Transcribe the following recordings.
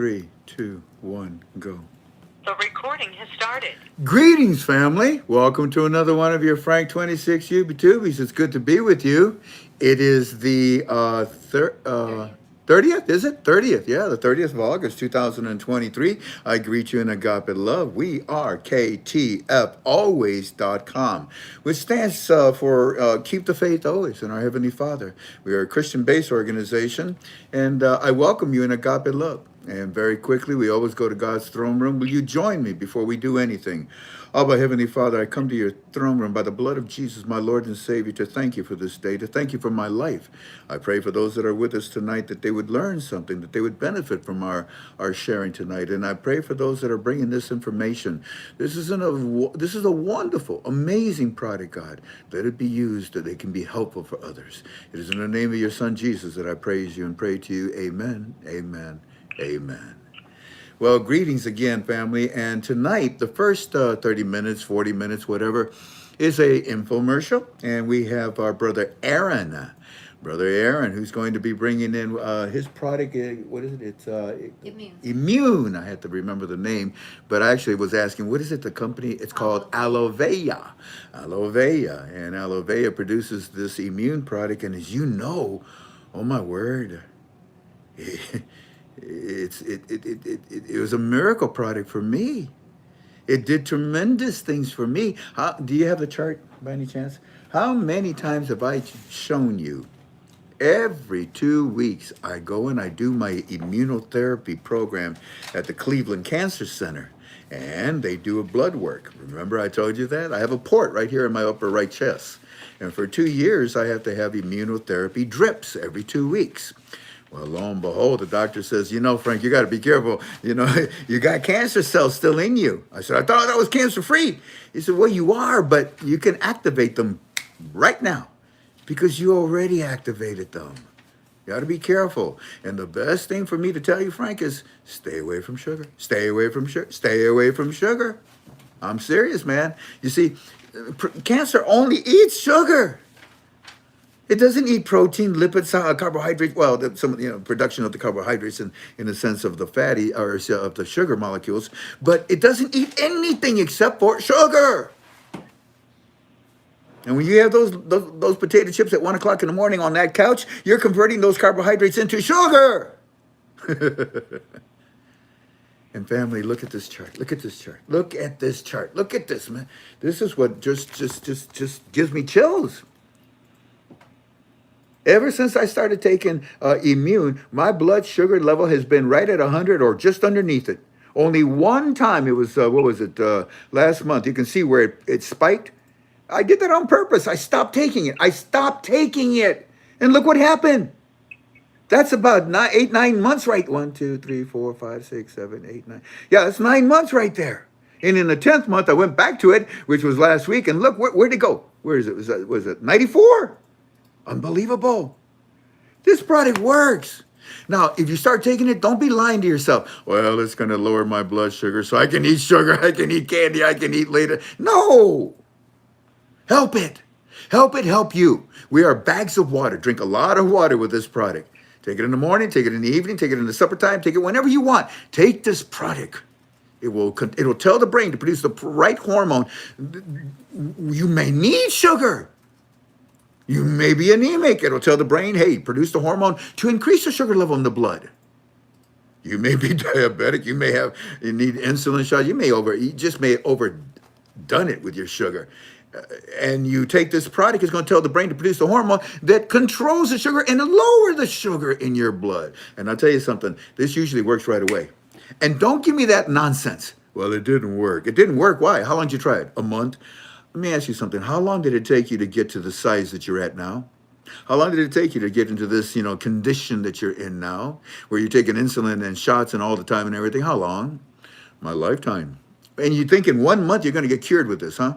3, 2, 1, go. The recording has started. Greetings, family. Welcome to another one of your Frank26 YouTubies. It's good to be with you. It is the 30th, is it? 30th, yeah, the 30th of August, 2023. I greet you in agape love. We are KTFalways.com, which stands for Keep the Faith Always in our Heavenly Father. We are a Christian-based organization, and I welcome you in agape love. And very quickly, we always go to God's throne room. Will you join me before we do anything? Abba, Heavenly Father, I come to your throne room by the blood of Jesus, my Lord and Savior, to thank you for this day, to thank you for my life. I pray for those that are with us tonight that they would learn something, that they would benefit from our sharing tonight. And I pray for those that are bringing this information. This is a wonderful, amazing product, God. Let it be used that it can be helpful for others. It is in the name of your Son, Jesus, that I praise you and pray to you. Amen, amen, amen. Well, greetings again, family. And tonight, the first 30 minutes, 40 minutes, whatever, is a infomercial. And we have our brother Aaron, who's going to be bringing in his product. What is it? It's Immune. I had to remember the name, but I actually was asking, what is it? The company? It's called Aloe Vera. Aloe Vera, and Aloe Vera produces this immune product. And as you know, oh my word. It was a miracle product for me. It did tremendous things for me. Do you have the chart by any chance? How many times have I shown you? Every 2 weeks, I go and I do my immunotherapy program at the Cleveland Cancer Center. And they do a blood work. Remember I told you that? I have a port right here in my upper right chest. And for 2 years, I have to have immunotherapy drips every 2 weeks. Well, lo and behold, the doctor says, Frank, you got to be careful. You got cancer cells still in you. I said, I thought I was cancer-free. He said, well, you are, but you can activate them right now because you already activated them. You got to be careful. And the best thing for me to tell you, Frank, is stay away from sugar. Stay away from sugar. Stay away from sugar. I'm serious, man. You see, cancer only eats sugar. It doesn't eat protein, lipids, carbohydrates. Well, some production of the carbohydrates in the sense of the fatty or of the sugar molecules, but it doesn't eat anything except for sugar. And when you have those potato chips at 1 o'clock in the morning on that couch, you're converting those carbohydrates into sugar. And family, look at this chart. Look at this chart. Look at this chart. Look at this, man. This is what just gives me chills. Ever since I started taking Immune, my blood sugar level has been right at 100 or just underneath it. Only one time, it was, last month. You can see where it spiked. I did that on purpose. I stopped taking it. And look what happened. That's about 9 months, right? 1, 2, 3, 4, 5, 6, 7, 8, 9. Yeah, that's 9 months right there. And in the 10th month, I went back to it, which was last week. And look, where'd it go? Where is it? Was it 94? Unbelievable. This product works. Now, if you start taking it, don't be lying to yourself. Well, it's going to lower my blood sugar, so I can eat sugar, I can eat candy, I can eat later. No. Help it. Help it help you. We are bags of water. Drink a lot of water with this product. Take it in the morning, take it in the evening, take it in the supper time, take it whenever you want. Take this product. It'll tell the brain to produce the right hormone. You may need sugar. You may be anemic. It'll tell the brain, hey, produce the hormone to increase the sugar level in the blood. You may be diabetic. You need insulin shots. You may overdone it with your sugar. And you take this product, it's going to tell the brain to produce the hormone that controls the sugar and lower the sugar in your blood. And I'll tell you something, this usually works right away. And don't give me that nonsense. Well, it didn't work. It didn't work. Why? How long did you try it? A month? Let me ask you something. How long did it take you to get to the size that you're at now? How long did it take you to get into this, condition that you're in now, where you're taking insulin and shots and all the time and everything? How long? My lifetime. And you think in 1 month you're going to get cured with this, huh?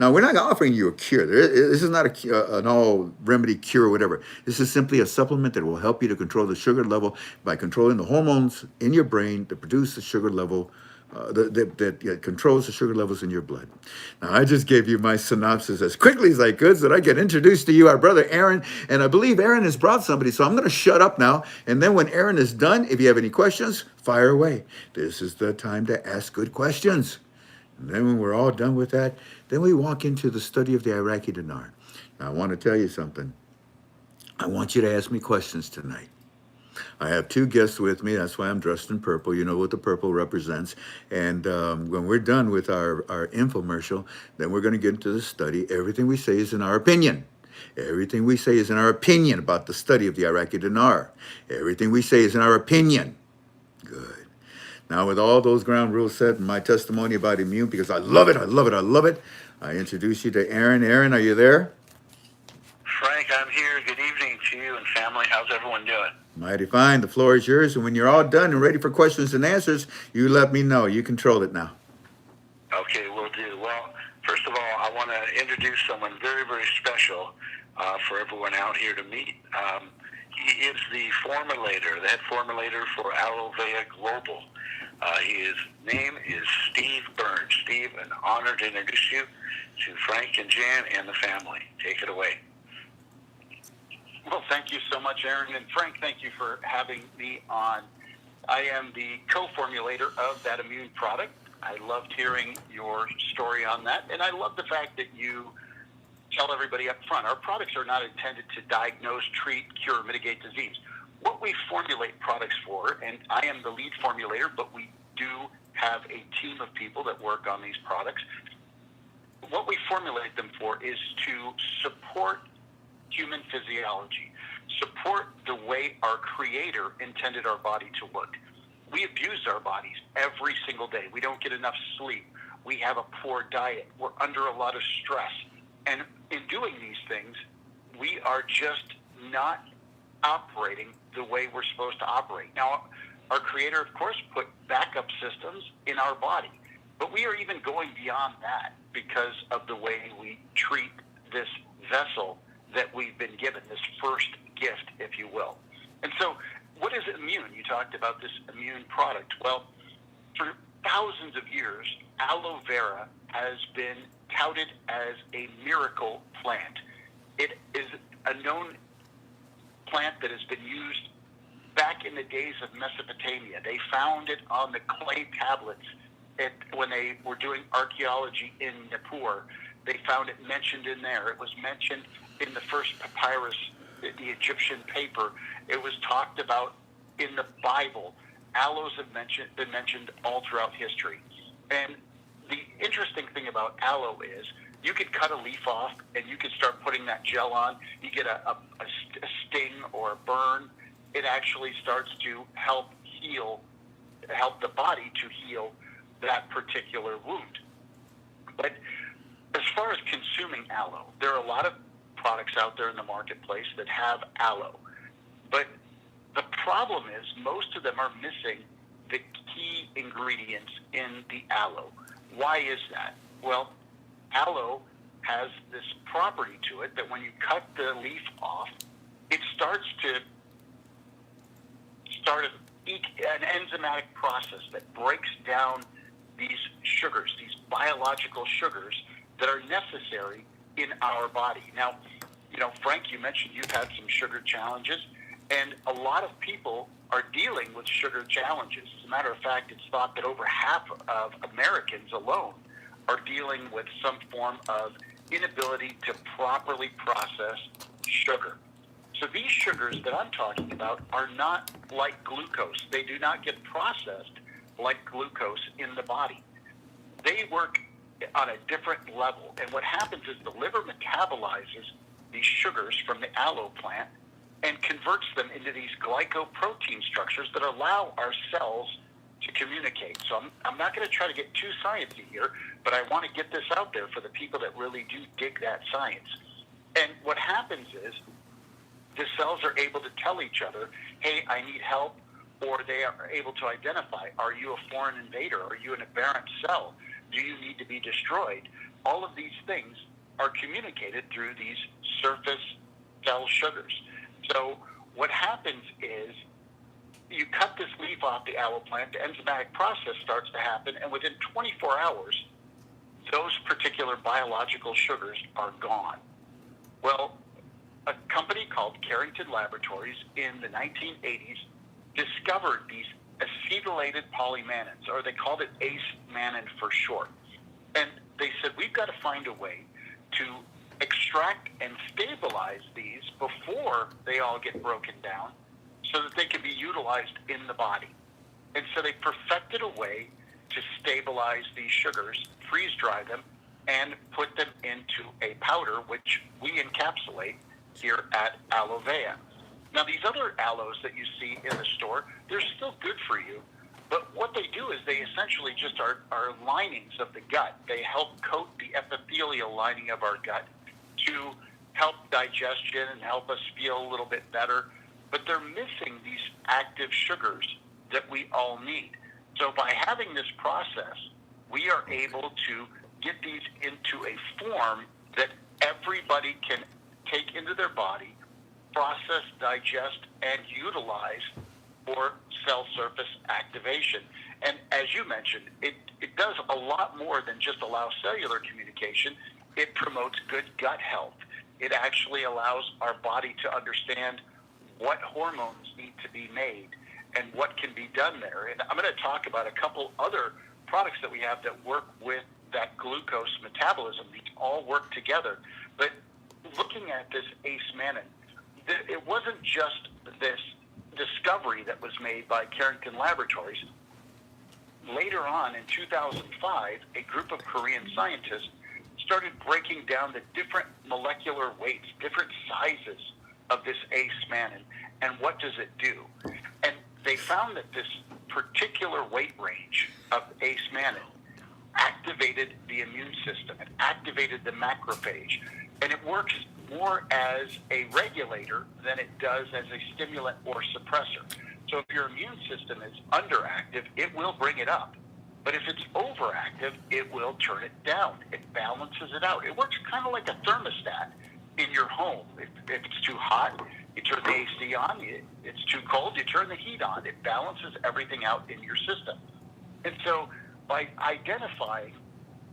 Now, we're not offering you a cure. This is not an all-remedy cure or whatever. This is simply a supplement that will help you to control the sugar level by controlling the hormones in your brain that produce the sugar level that controls the sugar levels in your blood. Now, I just gave you my synopsis as quickly as I could so that I can introduce to you our brother Aaron. And I believe Aaron has brought somebody, so I'm going to shut up now. And then when Aaron is done, if you have any questions, fire away. This is the time to ask good questions. And then when we're all done with that, then we walk into the study of the Iraqi dinar. Now, I want to tell you something. I want you to ask me questions tonight. I have two guests with me. That's why I'm dressed in purple. You know what the purple represents. And when we're done with our infomercial, then we're going to get into the study. Everything we say is in our opinion. Everything we say is in our opinion about the study of the Iraqi dinar. Everything we say is in our opinion. Good. Now, with all those ground rules set and my testimony about immune, because I love it, I love it, I love it, I introduce you to Aaron. Aaron, are you there? Frank, I'm here. Good evening to you and family. How's everyone doing? Mighty fine. The floor is yours. And when you're all done and ready for questions and answers, you let me know. You control it now. Okay, will do. Well, first of all, I want to introduce someone very, very special for everyone out here to meet. He is the formulator, the head formulator for Aloe Vera Global. His name is Steve Burns. Steve, an honor to introduce you to Frank and Jan and the family. Take it away. Well, thank you so much, Aaron. And Frank, thank you for having me on. I am the co-formulator of that immune product. I loved hearing your story on that. And I love the fact that you tell everybody up front, our products are not intended to diagnose, treat, cure, mitigate disease. What we formulate products for, and I am the lead formulator, but we do have a team of people that work on these products. What we formulate them for is to support human physiology, support the way our Creator intended our body to work. We abuse our bodies every single day. We don't get enough sleep. We have a poor diet. We're under a lot of stress. And in doing these things, we are just not operating the way we're supposed to operate. Now, our Creator, of course, put backup systems in our body, but we are even going beyond that because of the way we treat this vessel that we've been given, this first gift, if you will. And so, what is immune? You talked about this immune product. Well, for thousands of years, aloe vera has been touted as a miracle plant. It is a known plant that has been used back in the days of Mesopotamia. They found it on the clay tablets when they were doing archaeology in Nippur. They found it mentioned in there. It was mentioned in the first papyrus, the Egyptian paper. It was talked about in the Bible. Aloes have been mentioned all throughout history. And the interesting thing about aloe is you could cut a leaf off and you could start putting that gel on. You get a sting or a burn. It actually starts to help the body to heal that particular wound. But as far as consuming aloe, there are a lot of products out there in the marketplace that have aloe. But the problem is most of them are missing the key ingredients in the aloe. Why is that? Well, aloe has this property to it that when you cut the leaf off, it starts to start an enzymatic process that breaks down these sugars, these biological sugars that are necessary in our body. Now, Frank, you mentioned you've had some sugar challenges, and a lot of people are dealing with sugar challenges. As a matter of fact, it's thought that over half of Americans alone are dealing with some form of inability to properly process sugar. So these sugars that I'm talking about are not like glucose. They do not get processed like glucose in the body. They work on a different level. And what happens is the liver metabolizes these sugars from the aloe plant and converts them into these glycoprotein structures that allow our cells to communicate. So I'm not going to try to get too sciencey here, but I want to get this out there for the people that really do dig that science. And what happens is the cells are able to tell each other, hey, I need help, or they are able to identify, are you a foreign invader? Are you an aberrant cell? Do you need to be destroyed? All of these things are communicated through these surface cell sugars. So what happens is you cut this leaf off the aloe plant, the enzymatic process starts to happen, and within 24 hours, those particular biological sugars are gone. Well, a company called Carrington Laboratories in the 1980s discovered these acetylated polymannans, or they called it ACE-mannan for short. And they said, we've got to find a way to extract and stabilize these before they all get broken down so that they can be utilized in the body. And so they perfected a way to stabilize these sugars, freeze dry them, and put them into a powder, which we encapsulate here at Aloe Vera. Now, these other aloes that you see in the store, they're still good for you, but what they do is they essentially just are linings of the gut. They help coat the epithelial lining of our gut to help digestion and help us feel a little bit better, but they're missing these active sugars that we all need. So by having this process, we are able to get these into a form that everybody can take into their body, process, digest, and utilize for cell surface activation. And as you mentioned, it does a lot more than just allow cellular communication. It promotes good gut health. It actually allows our body to understand what hormones need to be made and what can be done there. And I'm going to talk about a couple other products that we have that work with that glucose metabolism. These all work together. But looking at this ACE-mannan, it wasn't just this discovery that was made by Carrington Laboratories. Later on, in 2005, a group of Korean scientists started breaking down the different molecular weights, different sizes of this ACE-mannan, and what does it do. And they found that this particular weight range of ACE-mannan activated the immune system. It activated the macrophage. And it works more as a regulator than it does as a stimulant or suppressor. So if your immune system is underactive, it will bring it up. But if it's overactive, it will turn it down. It balances it out. It works kind of like a thermostat in your home. If it's too hot, you turn the AC on. It's too cold, you turn the heat on. It balances everything out in your system. And so by identifying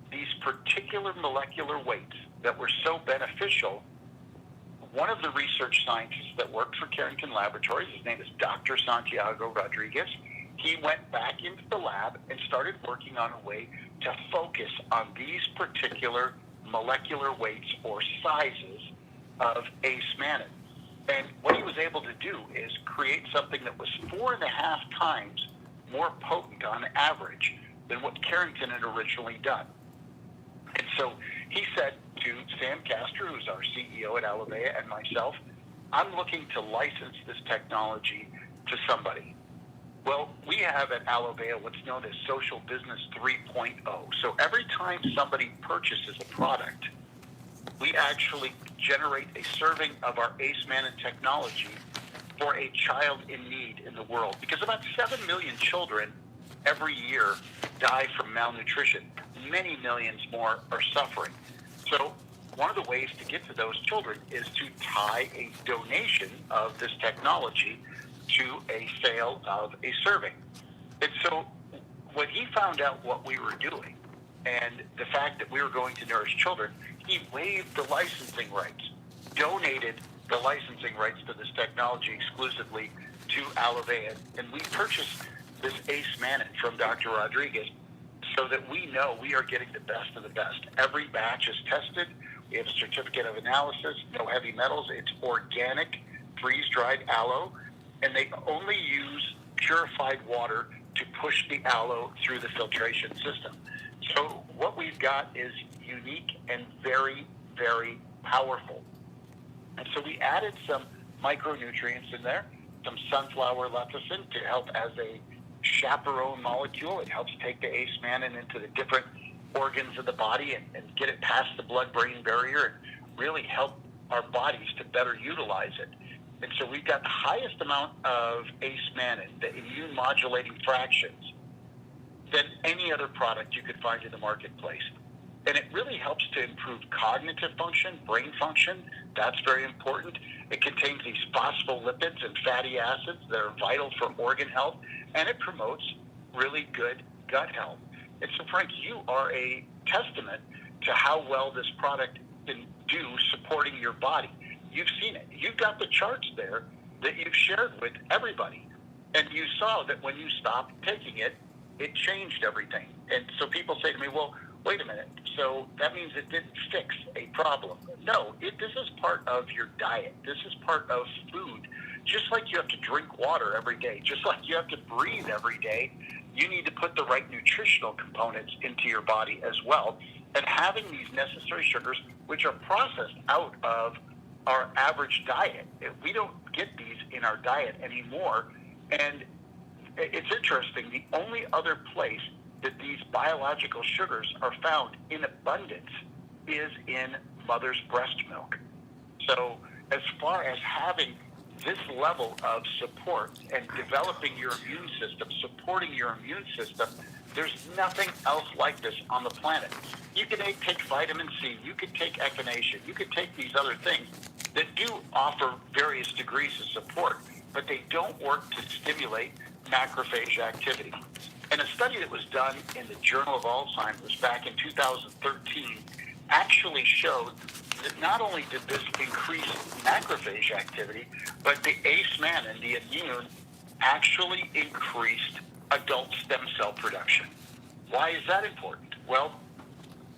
these particular molecular weights that were so beneficial, one of the research scientists that worked for Carrington Laboratories, his name is Dr. Santiago Rodriguez, he went back into the lab and started working on a way to focus on these particular molecular weights or sizes of ACE-mannan. And what he was able to do is create something that was 4.5 times more potent on average than what Carrington had originally done. And so he said to Sam Castor, who's our CEO at Aloe Vera, and myself, I'm looking to license this technology to somebody. Well, we have at Aloe Vera what's known as Social Business 3.0. So every time somebody purchases a product, we actually generate a serving of our ACE-mannan technology for a child in need in the world. Because about 7 million children every year die from malnutrition. Many millions more are suffering. So one of the ways to get to those children is to tie a donation of this technology to a sale of a serving. And so when he found out what we were doing and the fact that we were going to nourish children, he waived the licensing rights, donated the licensing rights to this technology exclusively to Aloe Vera. And we purchased this ACE-mannan from Dr. Rodriguez so that we know we are getting the best of the best. Every batch is tested. We have a certificate of analysis, no heavy metals. It's organic, freeze-dried aloe, and they only use purified water to push the aloe through the filtration system. So what we've got is unique and very, very powerful. And so we added some micronutrients in there, some sunflower lecithin to help as a chaperone molecule. It helps take the ACE-mannan into the different organs of the body and get it past the blood-brain barrier and really help our bodies to better utilize it. And so we've got the highest amount of ACE-mannan, the immune modulating fractions, than any other product you could find in the marketplace. And it really helps to improve cognitive function, brain function. That's very important. It contains these phospholipids and fatty acids that are vital for organ health, and it promotes really good gut health. And so, Frank, you are a testament to how well this product can do supporting your body. You've seen it. You've got the charts there that you've shared with everybody. And you saw that when you stopped taking it, it changed everything. And so people say to me, well, wait a minute, so that means it didn't fix a problem. No, this is part of your diet. This is part of food. Just like you have to drink water every day, just like you have to breathe every day, you need to put the right nutritional components into your body as well. And having these necessary sugars, which are processed out of our average diet, we don't get these in our diet anymore. And it's interesting, the only other place that these biological sugars are found in abundance is in mother's breast milk. So as far as having this level of support and developing your immune system, supporting your immune system, there's nothing else like this on the planet. You can take vitamin C, you could take echinacea, you could take these other things that do offer various degrees of support, but they don't work to stimulate macrophage activity. And a study that was done in the Journal of Alzheimer's back in 2013 actually showed that not only did this increase macrophage activity, but the ACE-man and the immune actually increased adult stem cell production. Why is that important? Well,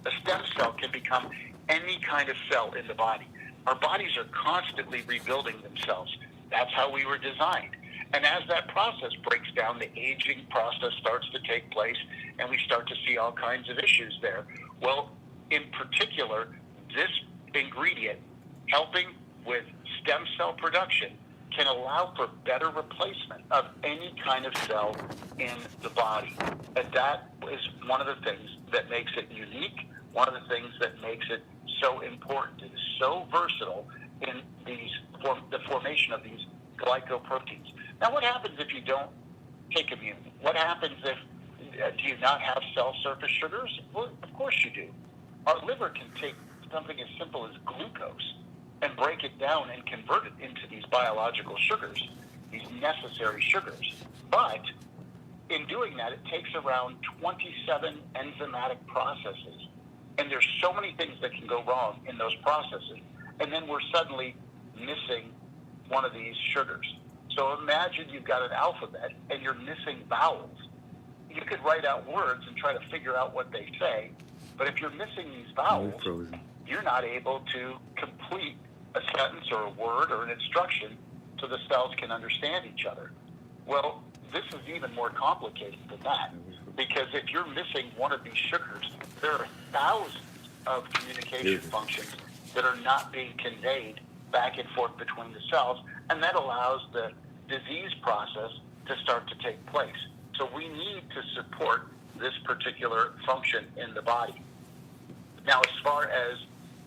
a stem cell can become any kind of cell in the body. Our bodies are constantly rebuilding themselves. That's how we were designed. And as that process breaks down, the aging process starts to take place, and we start to see all kinds of issues there. Well, in particular, this ingredient, helping with stem cell production, can allow for better replacement of any kind of cell in the body. And that is one of the things that makes it unique, one of the things that makes it so important. It is so versatile in the formation of these glycoproteins. Now, what happens if you don't take immune? What happens if, do you not have cell surface sugars? Well, of course you do. Our liver can take something as simple as glucose and break it down and convert it into these biological sugars, these necessary sugars. But in doing that, it takes around 27 enzymatic processes. And there's so many things that can go wrong in those processes. And then we're suddenly missing one of these sugars. So imagine you've got an alphabet and you're missing vowels. You could write out words and try to figure out what they say, but if you're missing these vowels, you're not able to complete a sentence or a word or an instruction so the cells can understand each other. Well, this is even more complicated than that, because if you're missing one of these sugars, there are thousands of communication functions that are not being conveyed back and forth between the cells, and that allows the disease process to start to take place. So we need to support this particular function in the body. Now, as far as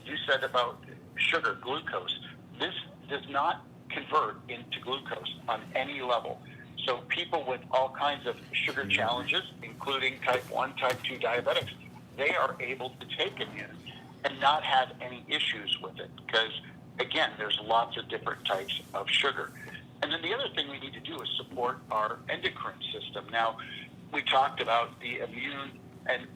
you said about sugar, glucose, this does not convert into glucose on any level. So people with all kinds of sugar challenges, including type 1, type 2 diabetics, they are able to take immune and not have any issues with it, because again, there's lots of different types of sugar. And then the other thing we need to do is support our endocrine system. Now, we talked about the immune and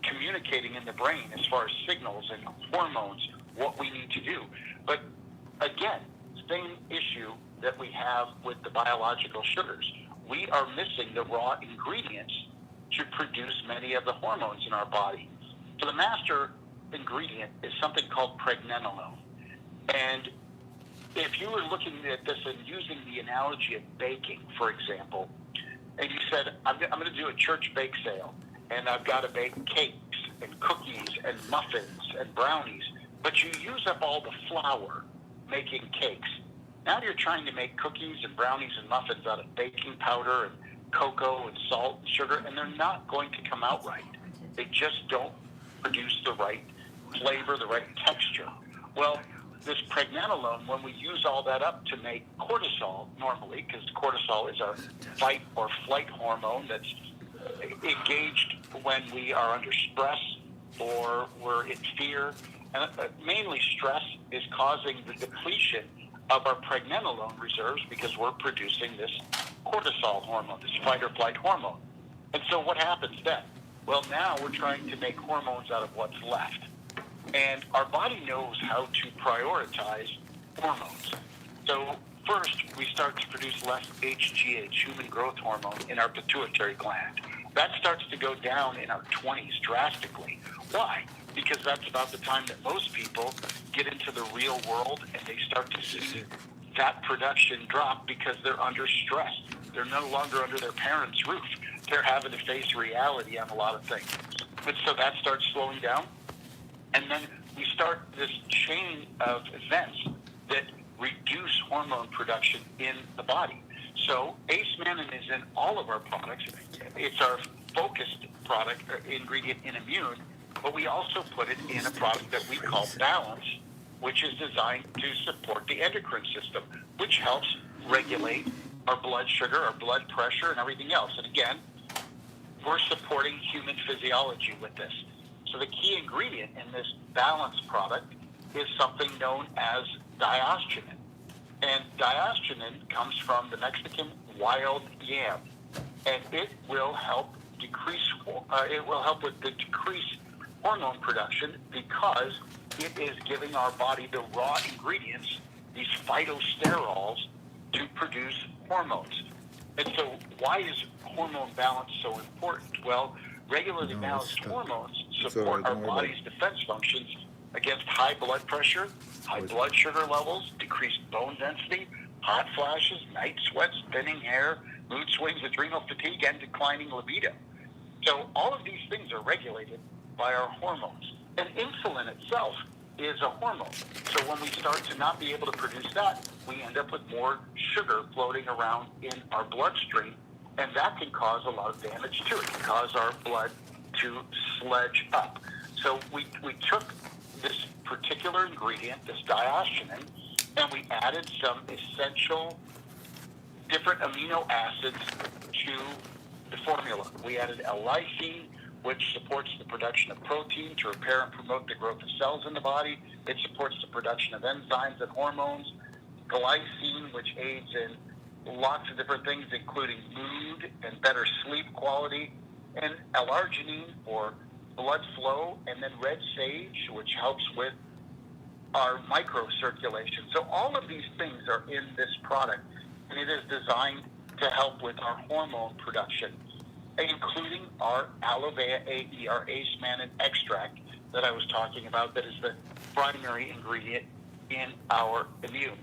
communicating in the brain as far as signals and hormones, what we need to do. But again, same issue that we have with the biological sugars. We are missing the raw ingredients to produce many of the hormones in our body. So the master ingredient is something called pregnenolone. And if you were looking at this and using the analogy of baking, for example, and you said, I'm going to do a church bake sale, and I've got to bake cakes and cookies and muffins and brownies, but you use up all the flour making cakes. Now you're trying to make cookies and brownies and muffins out of baking powder and cocoa and salt and sugar, and they're not going to come out right. They just don't produce the right flavor, the right texture. Well, this pregnenolone, when we use all that up to make cortisol normally, because cortisol is our fight or flight hormone that's engaged when we are under stress or we're in fear. And mainly stress is causing the depletion of our pregnenolone reserves because we're producing this cortisol hormone, this fight or flight hormone. And so what happens then? Well, now we're trying to make hormones out of what's left. And our body knows how to prioritize hormones. So first, we start to produce less HGH, human growth hormone, in our pituitary gland. That starts to go down in our 20s drastically. Why? Because that's about the time that most people get into the real world and they start to see that production drop because they're under stress. They're no longer under their parents' roof. They're having to face reality on a lot of things. And so that starts slowing down. And then we start this chain of events that reduce hormone production in the body. So ace-mannan is in all of our products. It's our focused product or ingredient in Immune, but we also put it in a product that we call Balance, which is designed to support the endocrine system, which helps regulate our blood sugar, our blood pressure, and everything else. And again, we're supporting human physiology with this. So the key ingredient in this Balance product is something known as diastenin. And diastenin comes from the Mexican wild yam, and it will help with the decreased hormone production because it is giving our body the raw ingredients, these phytosterols, to produce hormones. And so why is hormone balance so important? Well, regularly balanced hormones support our body's defense functions against high blood pressure, high blood sugar levels, decreased bone density, hot flashes, night sweats, thinning hair, mood swings, adrenal fatigue, and declining libido. So all of these things are regulated by our hormones. And insulin itself is a hormone. So when we start to not be able to produce that, we end up with more sugar floating around in our bloodstream, and that can cause a lot of damage too. It can cause our blood to sledge up. So we took this particular ingredient, this diastenin, and we added some essential different amino acids to the formula. We added L-lysine, which supports the production of protein to repair and promote the growth of cells in the body. It supports the production of enzymes and hormones. Glycine, which aids in lots of different things, including mood and better sleep quality. And L-arginine for blood flow. And then red sage, which helps with our microcirculation. So all of these things are in this product, and it is designed to help with our hormone production, including our aloe vera AE, our ace-mannan extract that I was talking about, that is the primary ingredient in our Immune.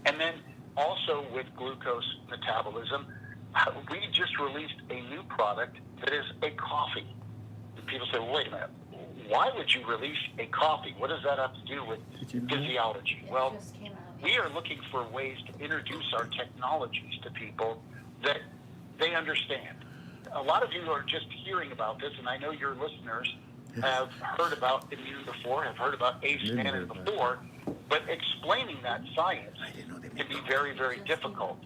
And then also with glucose metabolism, we just released a new product that is a coffee. And people say, well, wait a minute, why would you release a coffee? What does that have to do with physiology? Well, we are looking for ways to introduce our technologies to people that they understand. A lot of you are just hearing about this, and I know your listeners have heard about Immune before, have heard about ace-mannan before, but explaining that science can be very, very difficult.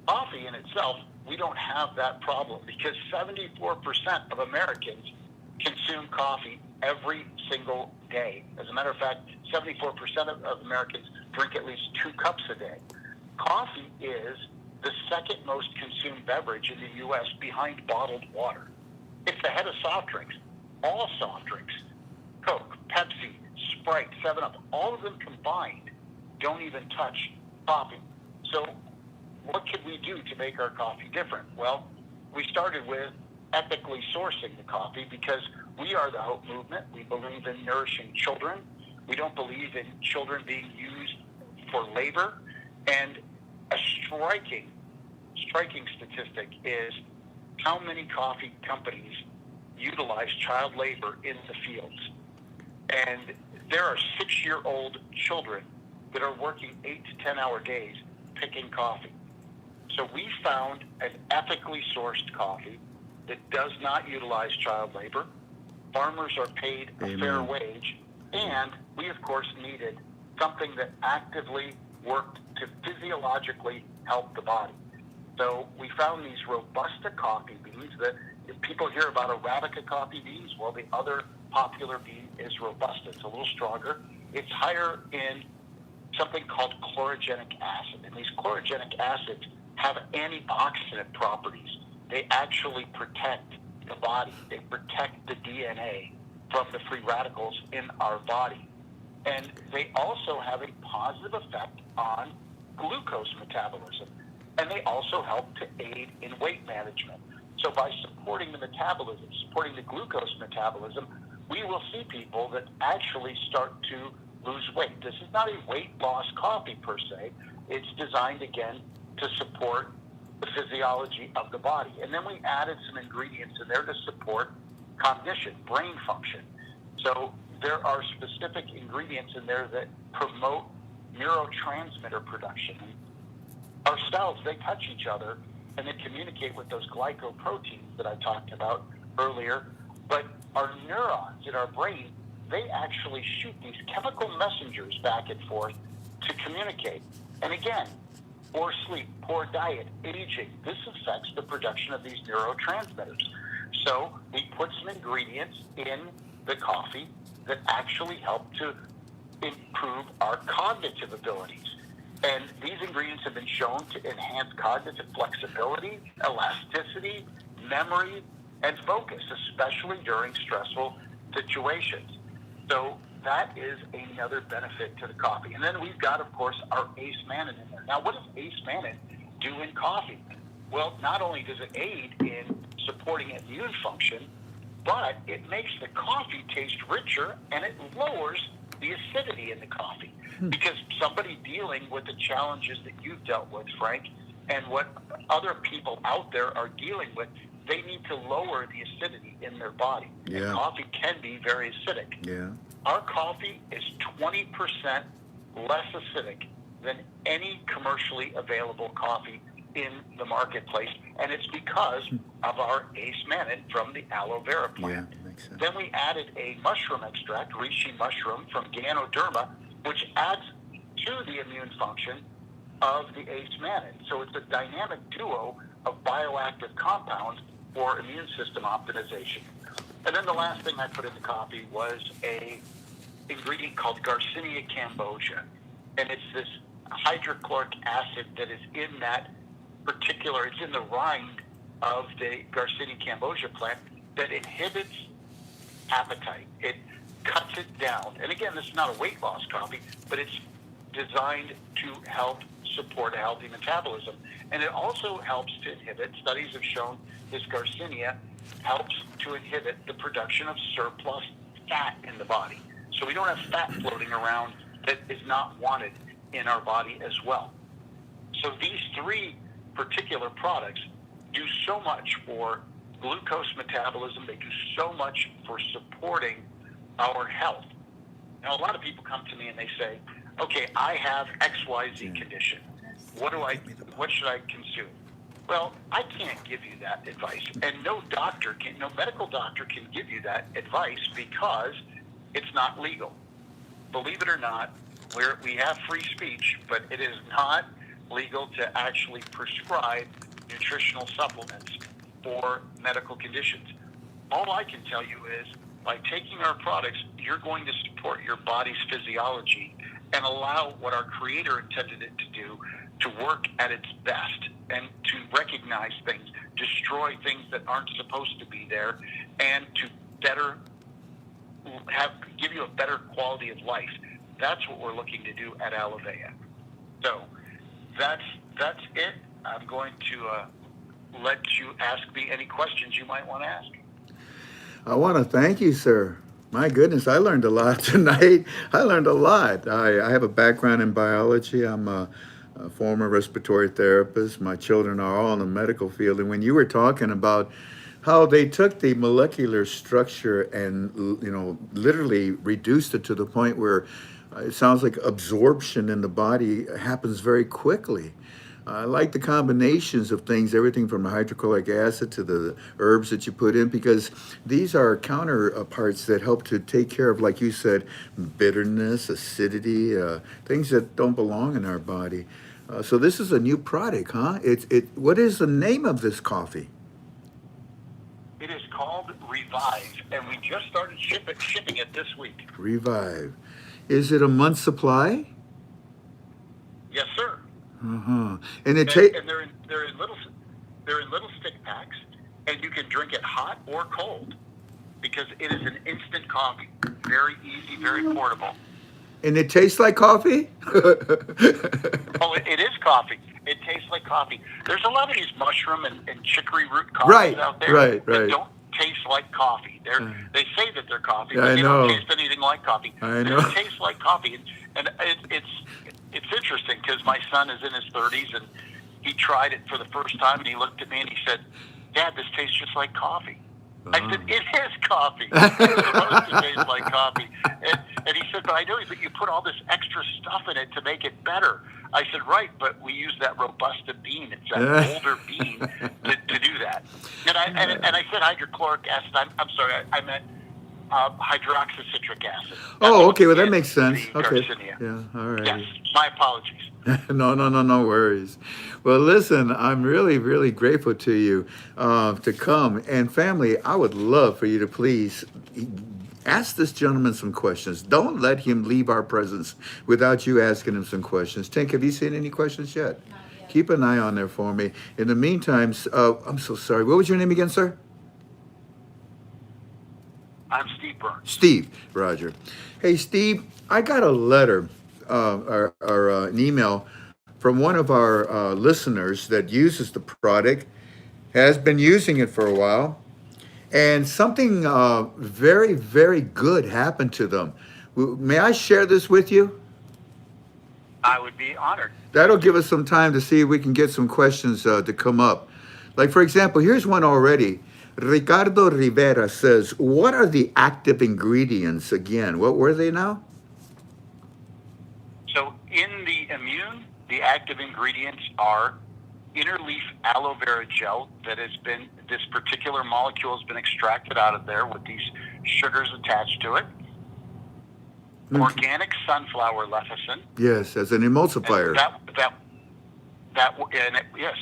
Coffee in itself, we don't have that problem because 74% of Americans consume coffee every single day. As a matter of fact, 74% of Americans drink at least 2 cups a day. Coffee is the second most consumed beverage in the U.S. behind bottled water. It's ahead of soft drinks. All soft drinks, Coke, Pepsi, Sprite, 7-Up, all of them combined don't even touch coffee. So what could we do to make our coffee different? Well, we started with ethically sourcing the coffee because we are the Hope Movement. We believe in nourishing children. We don't believe in children being used for labor. And a striking statistic is how many coffee companies utilize child labor in the fields. And there are 6-year-old children that are working 8 to 10-hour days picking coffee. So we found an ethically sourced coffee that does not utilize child labor. Farmers are paid a fair wage. And we, of course, needed something that actively worked to physiologically help the body. So we found these Robusta coffee beans that if people hear about Arabica coffee beans, well, the other popular bean is Robusta. It's a little stronger. It's higher in something called chlorogenic acid. And these chlorogenic acids have antioxidant properties. They actually protect the body. They protect the DNA from the free radicals in our body. And they also have a positive effect on glucose metabolism. And they also help to aid in weight management. So by supporting the metabolism, supporting the glucose metabolism, we will see people that actually start to lose weight. This is not a weight loss coffee per se. It's designed, again, to support the physiology of the body. And then we added some ingredients in there to support cognition, brain function. So there are specific ingredients in there that promote neurotransmitter production. Our cells, they touch each other and they communicate with those glycoproteins that I talked about earlier. But our neurons in our brain, they actually shoot these chemical messengers back and forth to communicate. And again, poor sleep, poor diet, aging, this affects the production of these neurotransmitters. So we put some ingredients in the coffee that actually help to improve our cognitive abilities. And these ingredients have been shown to enhance cognitive flexibility, elasticity, memory, and focus, especially during stressful situations. So that is another benefit to the coffee. And then we've got, of course, our Ace Mannan in there. Now, what does Ace Mannan do in coffee? Well, not only does it aid in supporting immune function, but it makes the coffee taste richer and it lowers the acidity in the coffee. Because somebody dealing with the challenges that you've dealt with, Frank, and what other people out there are dealing with, they need to lower the acidity in their body. Yeah. And coffee can be very acidic. Yeah. Our coffee is 20% less acidic than any commercially available coffee in the marketplace, and it's because of our Ace Mannan from the aloe vera plant. Yeah, makes sense. Then we added a mushroom extract, reishi mushroom from Ganoderma, which adds to the immune function of the Ace Mannan. So it's a dynamic duo of bioactive compounds for immune system optimization. And then the last thing I put in the coffee was a ingredient called Garcinia cambogia. And it's this hydrochloric acid that is in that particular, it's in the rind of the Garcinia cambogia plant that inhibits appetite. It cuts it down. And again, this is not a weight loss coffee, but it's designed to help support a healthy metabolism. And it also helps to inhibit, studies have shown this Garcinia helps to inhibit the production of surplus fat in the body. So we don't have fat floating around that is not wanted in our body as well. So these three particular products do so much for glucose metabolism. They do so much for supporting our health. Now, a lot of people come to me and they say, okay, I have XYZ condition. What should I consume? Well, I can't give you that advice. And no medical doctor can give you that advice because it's not legal. Believe it or not, we have free speech, but it is not legal to actually prescribe nutritional supplements for medical conditions. All I can tell you is by taking our products, you're going to support your body's physiology and allow what our Creator intended it to do to work at its best and to recognize things, destroy things that aren't supposed to be there, and to give you a better quality of life. That's what we're looking to do at Aloe Vera. So that's it. I'm going to let you ask me any questions you might want to ask. I want to thank you, sir. My goodness, I learned a lot tonight. I learned a lot. I have a background in biology. I'm a former respiratory therapist. My children are all in the medical field. And when you were talking about how they took the molecular structure and, literally reduced it to the point where it sounds like absorption in the body happens very quickly. I like the combinations of things, everything from the hydrochloric acid to the herbs that you put in, because these are counterparts that help to take care of, like you said, bitterness, acidity, things that don't belong in our body. So this is a new product, huh? What is the name of this coffee? It is called Revive, and we just started shipping it this week. Revive. Is it a month's supply? Yes, sir. Uh-huh. And they're in little stick packs, and you can drink it hot or cold because it is an instant coffee. Very easy, very portable. And it tastes like coffee? Oh, it is coffee. It tastes like coffee. There's a lot of these mushroom and chicory root coffees out there right. that don't taste like coffee. They say that they're coffee, but I they know. don't taste anything like coffee. I know. They taste like coffee, and it's interesting because my son is in his 30s and he tried it for the first time and he looked at me and he said, "Dad, this tastes just like coffee." I said, "It is coffee. It's supposed to taste like coffee." And he said, "But I know that you put all this extra stuff in it to make it better." I said, "Right, but we use that Robusta bean. It's that older bean to do that." And I said hydrochloric acid. I'm sorry, I meant hydroxycitric acid. Oh, okay. Well, that makes sense. Okay. Garcinia. Yeah. All right. Yes, my apologies. No worries. Well, listen, I'm really, really grateful to you to come. And family, I would love for you to please ask this gentleman some questions. Don't let him leave our presence without you asking him some questions. Tink, have you seen any questions yet? Not yet. Keep an eye on there for me. In the meantime, I'm so sorry. What was your name again, sir? I'm Steve Burns. Steve, Roger. Hey, Steve, I got a letter or an email from one of our listeners that uses the product, has been using it for a while, and something very, very good happened to them. May I share this with you? I would be honored. That'll give us some time to see if we can get some questions to come up. Like, for example, here's one already. Ricardo Rivera says, what are the active ingredients again? What were they now? So in the immune, the active ingredients are inner leaf aloe vera gel that has been, this particular molecule has been extracted out of there with these sugars attached to it. Organic sunflower lecithin. Yes, as an emulsifier. Yes,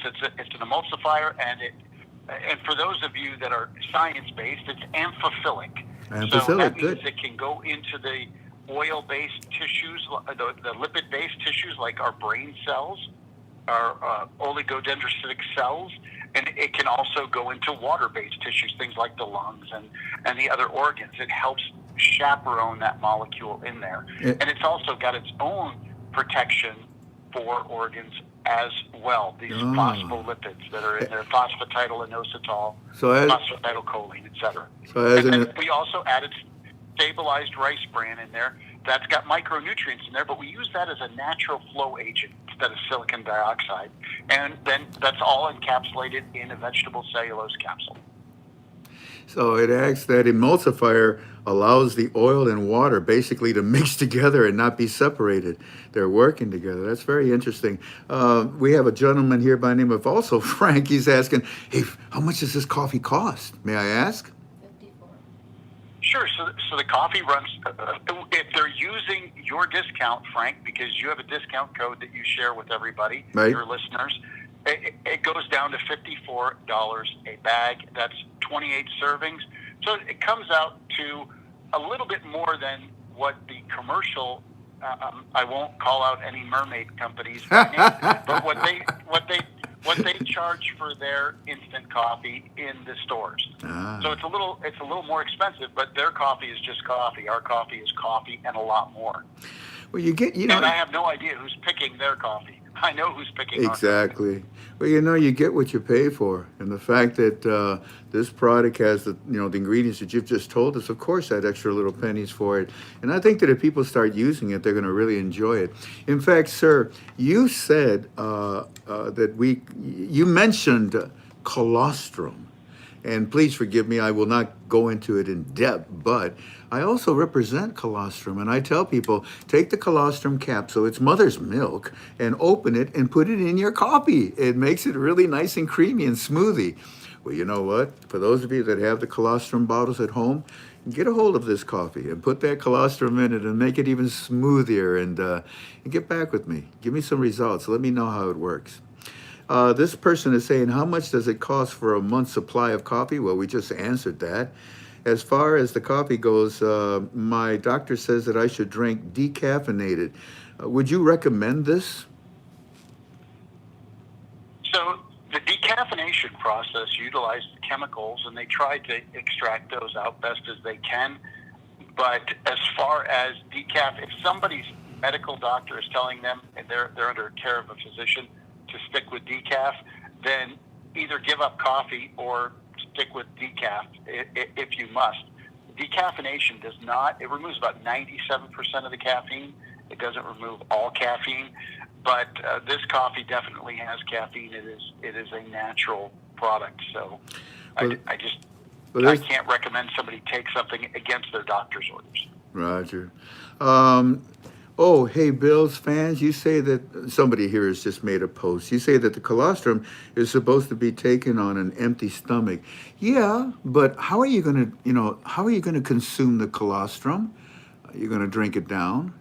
it's an emulsifier, and for those of you that are science-based, it's amphiphilic. So that means it can go into the oil-based tissues, the lipid-based tissues like our brain cells, our oligodendrocytic cells, and it can also go into water-based tissues, things like the lungs and the other organs. It helps chaperone that molecule in there. And it's also got its own protection for organs as well. These phospholipids that are in there, phosphatidylinositol, phosphatidylcholine, etc. We also added stabilized rice bran in there. That's got micronutrients in there, but we use that as a natural flow agent instead of silicon dioxide. And then that's all encapsulated in a vegetable cellulose capsule. So it acts, that emulsifier allows the oil and water basically to mix together and not be separated. They're working together. That's very interesting. We have a gentleman here by the name of also Frank. He's asking, hey, how much does this coffee cost? May I ask? 54. Sure. So the coffee runs, if they're using your discount, Frank, because you have a discount code that you share with everybody, right, your listeners, it goes down to $54 a bag. That's 28 servings. So it comes out to a little bit more than what the commercial, I won't call out any mermaid companies by name, but what they charge for their instant coffee in the stores. So it's a little more expensive, but their coffee is just coffee. Our coffee is coffee and a lot more. Well, and I have no idea who's picking their coffee. I know who's picking exactly. Well, you get what you pay for, and the fact that this product has the ingredients that you've just told us, of course, that extra little pennies for it. And I think that if people start using it, they're going to really enjoy it. In fact, sir, you said that you mentioned colostrum. And please forgive me, I will not go into it in depth, but I also represent colostrum, and I tell people, take the colostrum capsule, it's mother's milk, and open it and put it in your coffee. It makes it really nice and creamy and smoothie. Well, you know what? For those of you that have the colostrum bottles at home, get a hold of this coffee and put that colostrum in it and make it even smoothier, and get back with me. Give me some results. Let me know how it works. This person is saying, how much does it cost for a month's supply of coffee? Well, we just answered that. as far as the coffee goes, my doctor says that I should drink decaffeinated. Would you recommend this? So the decaffeination process utilizes chemicals, and they try to extract those out best as they can. But as far as decaf, if somebody's medical doctor is telling them, and they're under care of a physician, to stick with decaf, then either give up coffee or stick with decaf if you must. Decaffeination does not, it removes about 97% of the caffeine. It doesn't remove all caffeine, but this coffee definitely has caffeine. It is a natural product. So Well, I can't recommend somebody take something against their doctor's orders. Roger. Oh, hey, Bills fans, you say that somebody here has just made a post. You say that the colostrum is supposed to be taken on an empty stomach. Yeah, but how are you going to, how are you going to consume the colostrum? You're going to drink it down,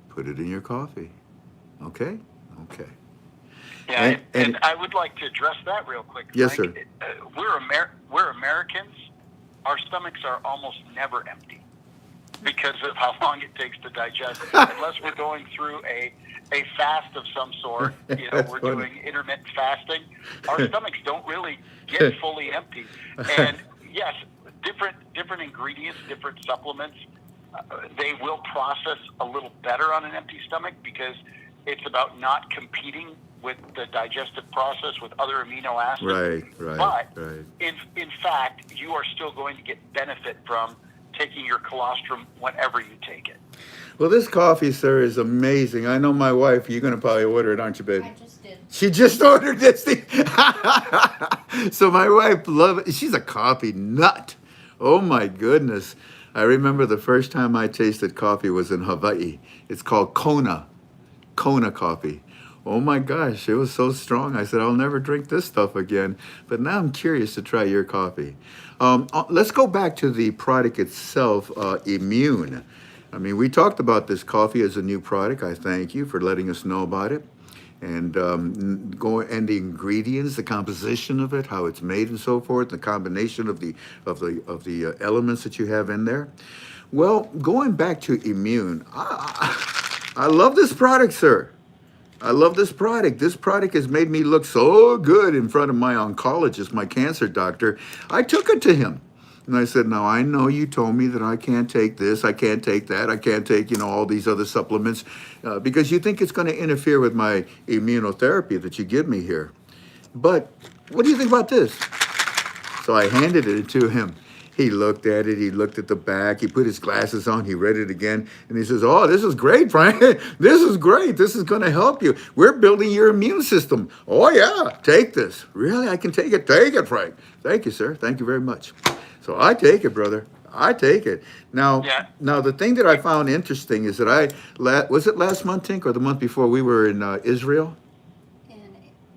put it in your coffee. Okay? Okay. Yeah, and I would like to address that real quick. Yes, Frank. sir. We're Americans. Our stomachs are almost never empty because of how long it takes to digest. Unless we're going through a fast of some sort, we're funny. doing intermittent fasting, our stomachs don't really get fully empty. And yes, different ingredients, different supplements, they will process a little better on an empty stomach because it's about not competing with the digestive process with other amino acids. Right. But in fact, you are still going to get benefit from taking your colostrum whenever you take it. Well, this coffee, sir, is amazing. I know my wife, you're going to probably order it, aren't you, baby? I just did. She just ordered this thing. So my wife loves it. She's a coffee nut. Oh, my goodness. I remember the first time I tasted coffee was in Hawaii. It's called Kona coffee. Oh my gosh, it was so strong. I said, I'll never drink this stuff again. But now I'm curious to try your coffee. Let's go back to the product itself, Immune. I mean, we talked about this coffee as a new product. I thank you for letting us know about it. And and the ingredients, the composition of it, how it's made and so forth, the combination of the elements that you have in there. Well, going back to Immune, I love this product, sir. I love this product. This product has made me look so good in front of my oncologist, my cancer doctor. I took it to him. And I said, now, I know you told me that I can't take this, I can't take that, I can't take, all these other supplements because you think it's going to interfere with my immunotherapy that you give me here. But what do you think about this? So I handed it to him. He looked at it. He looked at the back. He put his glasses on. He read it again. And he says, oh, this is great, Frank. This is great. This is going to help you. We're building your immune system. Oh, yeah. Take this. Really? I can take it? Take it, Frank. Thank you, sir. Thank you very much. So I take it, brother. I take it. Now, the thing that I found interesting is that was it last month, Tink, or the month before we were in Israel? In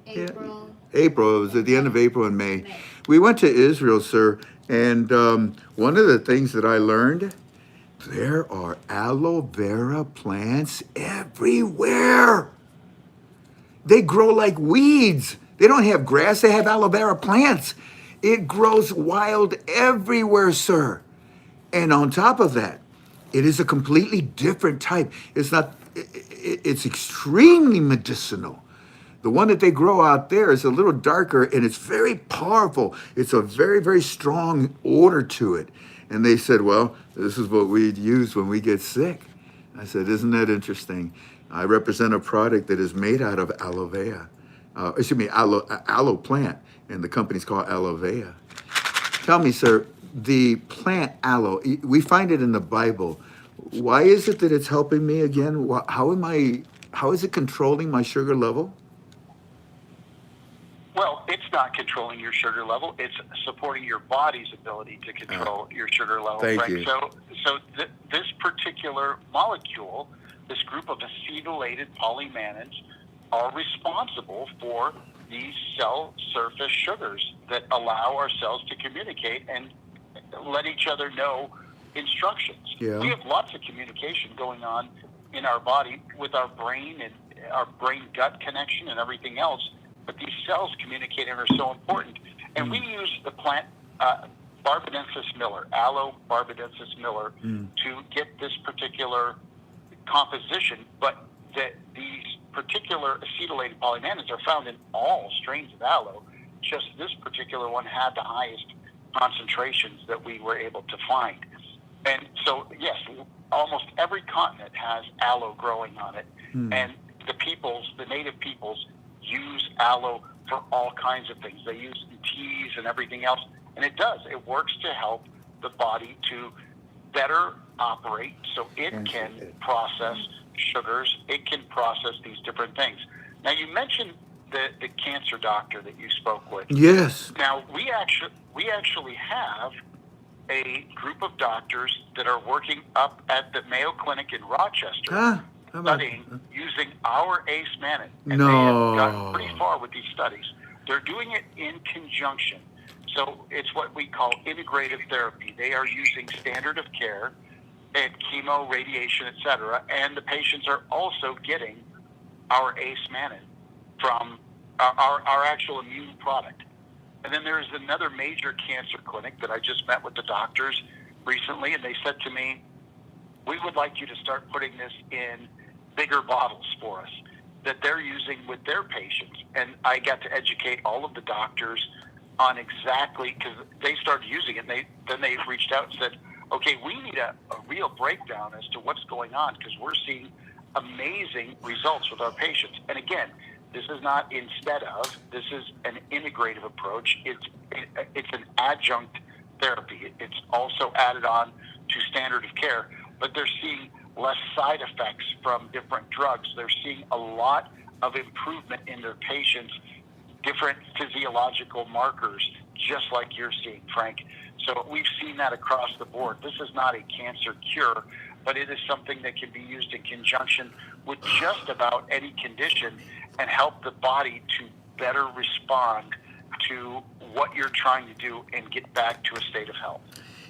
April. Yeah. April. It was at the end of April and May. We went to Israel, sir. And one of the things that I learned, there are aloe vera plants everywhere. They grow like weeds. They don't have grass, they have aloe vera plants. It grows wild everywhere, sir. And on top of that, it is a completely different type. It's extremely medicinal. The one that they grow out there is a little darker and it's very powerful. It's a very, very strong odor to it. And they said, well, this is what we use when we get sick. I said, isn't that interesting? I represent a product that is made out of aloe vera. Aloe plant. And the company's called Aloe Vera. Tell me, sir, the plant aloe, we find it in the Bible. Why is it that it's helping me again? How is it controlling my sugar level? Well, it's not controlling your sugar level. It's supporting your body's ability to control your sugar level. Thank you. So this particular molecule, this group of acetylated polymannans, are responsible for these cell surface sugars that allow our cells to communicate and let each other know instructions. Yeah. We have lots of communication going on in our body with our brain and our brain-gut connection and everything else. But these cells communicating are so important. And we use the plant barbadensis miller, aloe barbadensis miller, to get this particular composition, but these particular acetylated polymannans are found in all strains of aloe. Just this particular one had the highest concentrations that we were able to find. And so, yes, almost every continent has aloe growing on it. And the native peoples use aloe for all kinds of things. They use it in teas and everything else. And it does. It works to help the body to better operate so it can process sugars. It can process these different things. Now, you mentioned the cancer doctor that you spoke with. Yes. Now, we actually have a group of doctors that are working up at the Mayo Clinic in Rochester studying using our ACE mannan. And they have gotten pretty far with these studies. They're doing it in conjunction. So it's what we call integrative therapy. They are using standard of care and chemo, radiation, etc. And the patients are also getting our ACE mannan from our actual immune product. And then there's another major cancer clinic that I just met with the doctors recently, and they said to me, we would like you to start putting this in bigger bottles for us that they're using with their patients. And I got to educate all of the doctors on exactly, because they started using it, and then they reached out and said, okay, we need a real breakdown as to what's going on, because we're seeing amazing results with our patients. And again, this is not instead of, this is an integrative approach. It's an adjunct therapy. It's also added on to standard of care, but they're seeing less side effects from different drugs. They're seeing a lot of improvement in their patients, different physiological markers, just like you're seeing, Frank. So we've seen that across the board. This is not a cancer cure, but it is something that can be used in conjunction with just about any condition and help the body to better respond to what you're trying to do and get back to a state of health.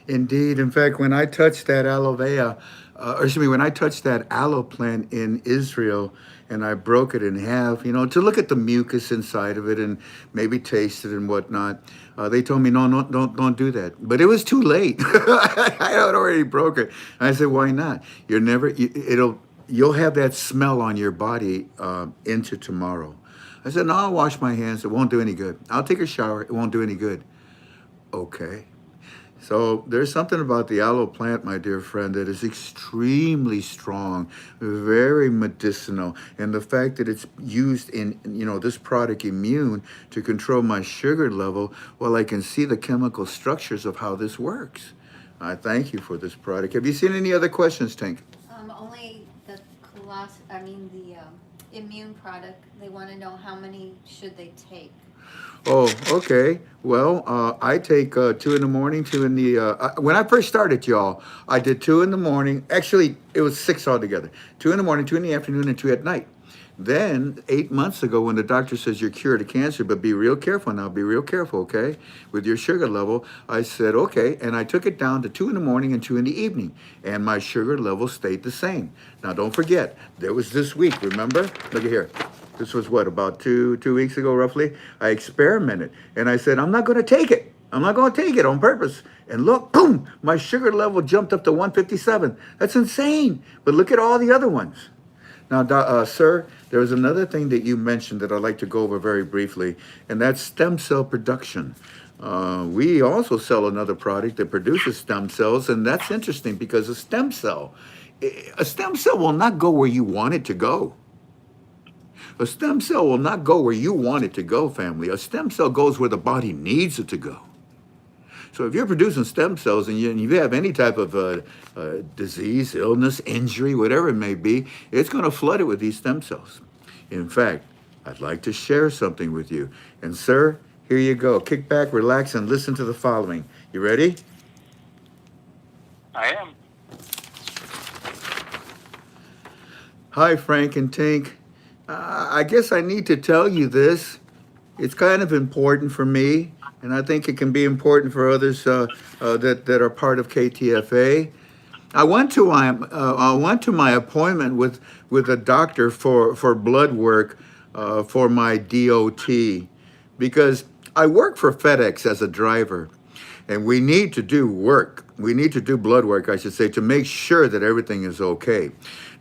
Indeed. In fact, when I touched that aloe vera, when I touched that aloe plant in Israel and I broke it in half, to look at the mucus inside of it and maybe taste it and whatnot, they told me, no, don't do that. But it was too late. I had already broke it. And I said, why not? You'll have that smell on your body into tomorrow. I said, no, I'll wash my hands. It won't do any good. I'll take a shower. It won't do any good. Okay. So there's something about the aloe plant, my dear friend, that is extremely strong, very medicinal. And the fact that it's used in, this product Immune to control my sugar level, well, I can see the chemical structures of how this works. I thank you for this product. Have you seen any other questions, Tank? Only the immune product. They want to know how many should they take. Oh, okay. Well, I take 2 in the morning, 2 in the, when I first started, y'all, I did 2 in the morning. Actually, it was 6 altogether. 2 in the morning, 2 in the afternoon, and 2 at night. Then 8 months ago, when the doctor says you're cured of cancer, but be real careful now, be real careful, okay, with your sugar level, I said, okay, and I took it down to 2 in the morning and 2 in the evening, and my sugar level stayed the same. Now, don't forget, there was this week, remember? Look at here. This was what, about two weeks ago, roughly? I experimented, and I said, I'm not going to take it. I'm not going to take it on purpose. And look, boom, my sugar level jumped up to 157. That's insane. But look at all the other ones. Now, sir, there was another thing that you mentioned that I'd like to go over very briefly, and that's stem cell production. We also sell another product that produces stem cells, and that's interesting because a stem cell will not go where you want it to go. A stem cell will not go where you want it to go, family. A stem cell goes where the body needs it to go. So if you're producing stem cells and you have any type of disease, illness, injury, whatever it may be, it's going to flood it with these stem cells. In fact, I'd like to share something with you. And sir, here you go. Kick back, relax, and listen to the following. You ready? I am. Hi, Frank and Tink. I guess I need to tell you this. It's kind of important for me, and I think it can be important for others that are part of KTFA. I went to my appointment with a doctor for blood work for my DOT because I work for FedEx as a driver, And we need to do work. We need to do blood work, I should say, to make sure that everything is okay.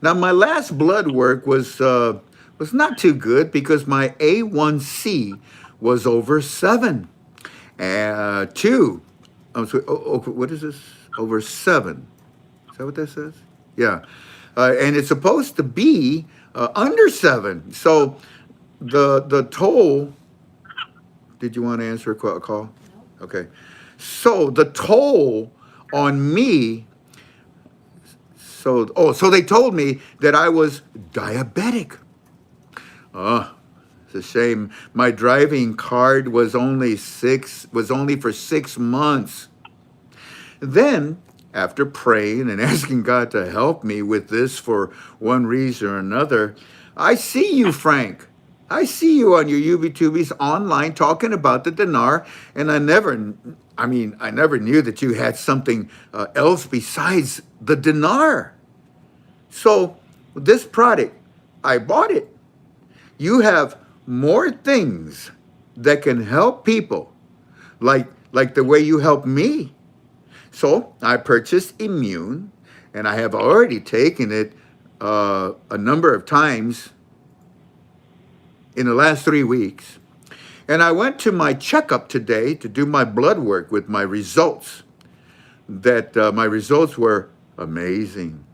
Now, my last blood work was not too good because my A1C was over 7. Two. I'm sorry, what is this? Over 7. Is that what that says? Yeah. And it's supposed to be under 7. So the toll. Did you want to answer a call? Okay. So the toll on me. So they told me that I was diabetic. Oh, it's a shame. My driving card was only for 6 months. Then, after praying and asking God to help me with this for one reason or another, I see you, Frank. I see you on your UB2Bs online talking about the dinar, and I never knew that you had something else besides the dinar. So, this product, I bought it. You have more things that can help people, like the way you help me. So I purchased Immune, and I have already taken it a number of times in the last 3 weeks. And I went to my checkup today to do my blood work with my results. My results were amazing.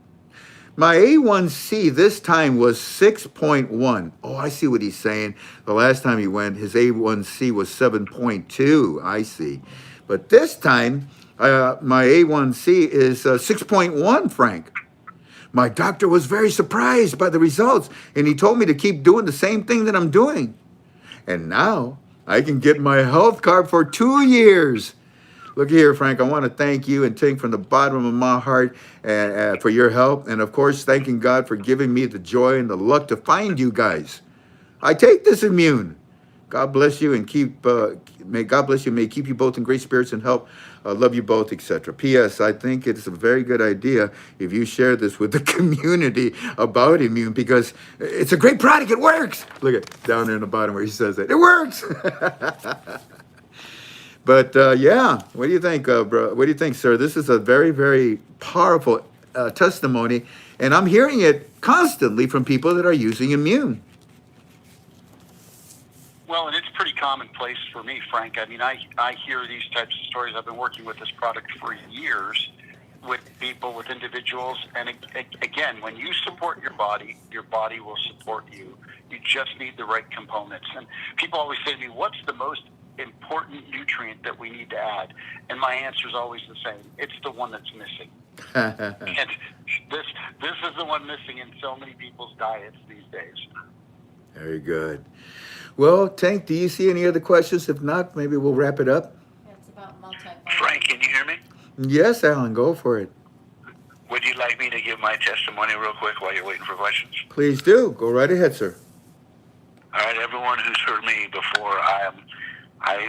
My A1C this time was 6.1. Oh, I see what he's saying. The last time he went, his A1C was 7.2. I see. But this time, my A1C is 6.1, Frank. My doctor was very surprised by the results, and he told me to keep doing the same thing that I'm doing. And now I can get my health card for 2 years. Look here, Frank, I want to thank you and thank from the bottom of my heart for your help. And of course, thanking God for giving me the joy and the luck to find you guys. I take this Immune. God bless you and may God bless you. May keep you both in great spirits and help. Love you both, etc. P.S. I think it's a very good idea if you share this with the community about Immune because it's a great product. It works. Look at down there in the bottom where he says that. It works. But yeah, what do you think, bro? What do you think, sir? This is a very, very powerful testimony, and I'm hearing it constantly from people that are using Immune. Well, and it's pretty commonplace for me, Frank. I mean, I hear these types of stories. I've been working with this product for years with people, with individuals. And again, when you support your body will support you. You just need the right components. And people always say to me, what's the most important nutrient that we need to add? And my answer is always the same. It's the one that's missing. And this is the one missing in so many people's diets these days. Very good. Well, Tank, do you see any other questions? If not, maybe we'll wrap it up. It's about Frank, can you hear me? Yes, Alan, go for it. Would you like me to give my testimony real quick while you're waiting for questions? Please do. Go right ahead, sir. All right, everyone who's heard me before, I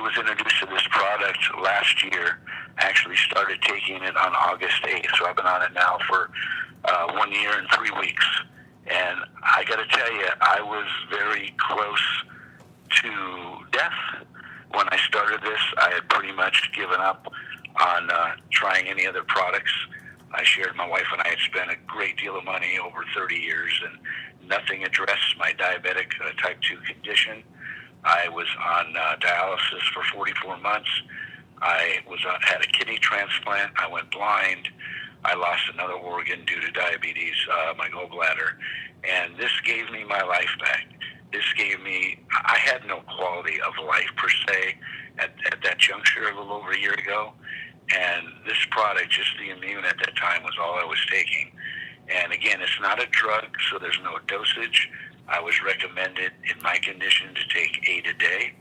was introduced to this product last year. Actually started taking it on August 8th, so I've been on it now for 1 year and 3 weeks. And I got to tell you, I was very close to death. When I started this, I had pretty much given up on trying any other products. I shared, my wife and I had spent a great deal of money over 30 years, and nothing addressed my diabetic type 2 condition. I was on dialysis for 44 months. I had a kidney transplant. I went blind. I lost another organ due to diabetes, my gallbladder. And this gave me my life back. This gave me, I had no quality of life per se at that juncture a little over a year ago. And this product, just the Immune at that time, was all I was taking. And again, it's not a drug, so there's no dosage. I was recommended in my condition to take 8 a day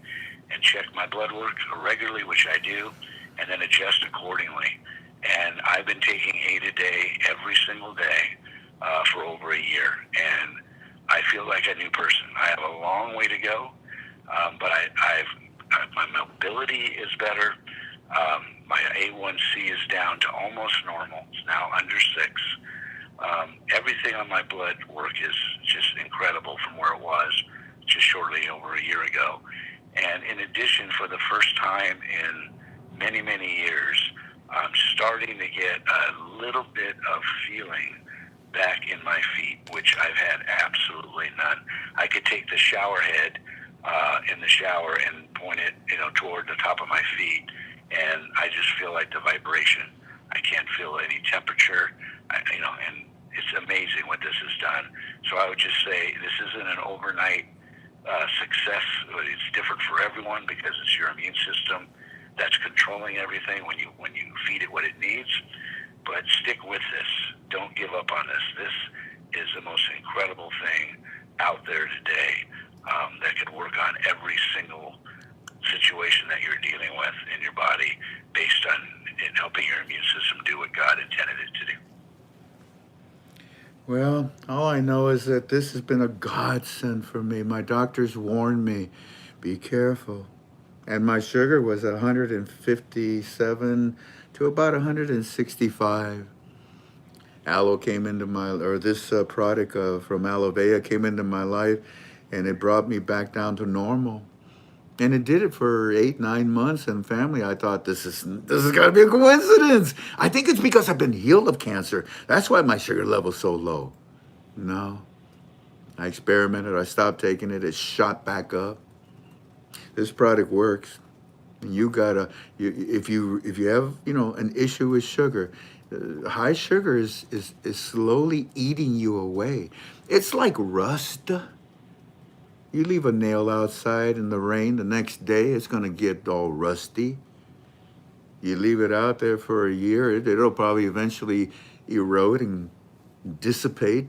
and check my blood work regularly, which I do, and then adjust accordingly. And I've been taking 8 a day every single day for over a year. And I feel like a new person. I have a long way to go, but my mobility is better. My A1C is down to almost normal. It's now under 6. Everything on my blood work is just incredible from where it was just shortly over a year ago. And in addition, for the first time in many, many years, I'm starting to get a little bit of feeling back in my feet, which I've had absolutely none. I could take the shower head in the shower and point it, toward the top of my feet, and I just feel like the vibration. I can't feel any temperature, and it's amazing what this has done. So I would just say this isn't an overnight success. It's different for everyone because it's your immune system that's controlling everything when you feed it what it needs. But stick with this. Don't give up on this. This is the most incredible thing out there today that could work on every single situation that you're dealing with in your body based on it helping your immune system do what God intended it to do. Well, all I know is that this has been a godsend for me. My doctors warned me, be careful. And my sugar was 157 to about 165. Aloe came into this product from aloe vera came into my life, and it brought me back down to normal. And it did it for 8-9 months. And family, I thought this is got to be a coincidence. I think it's because I've been healed of cancer. That's why my sugar level's so low. No, I experimented. I stopped taking it. It shot back up. This product works. You gotta, if you have an issue with sugar, high sugar is slowly eating you away. It's like rust. You leave a nail outside in the rain, the next day it's gonna get all rusty. You leave it out there for a year, it'll probably eventually erode and dissipate.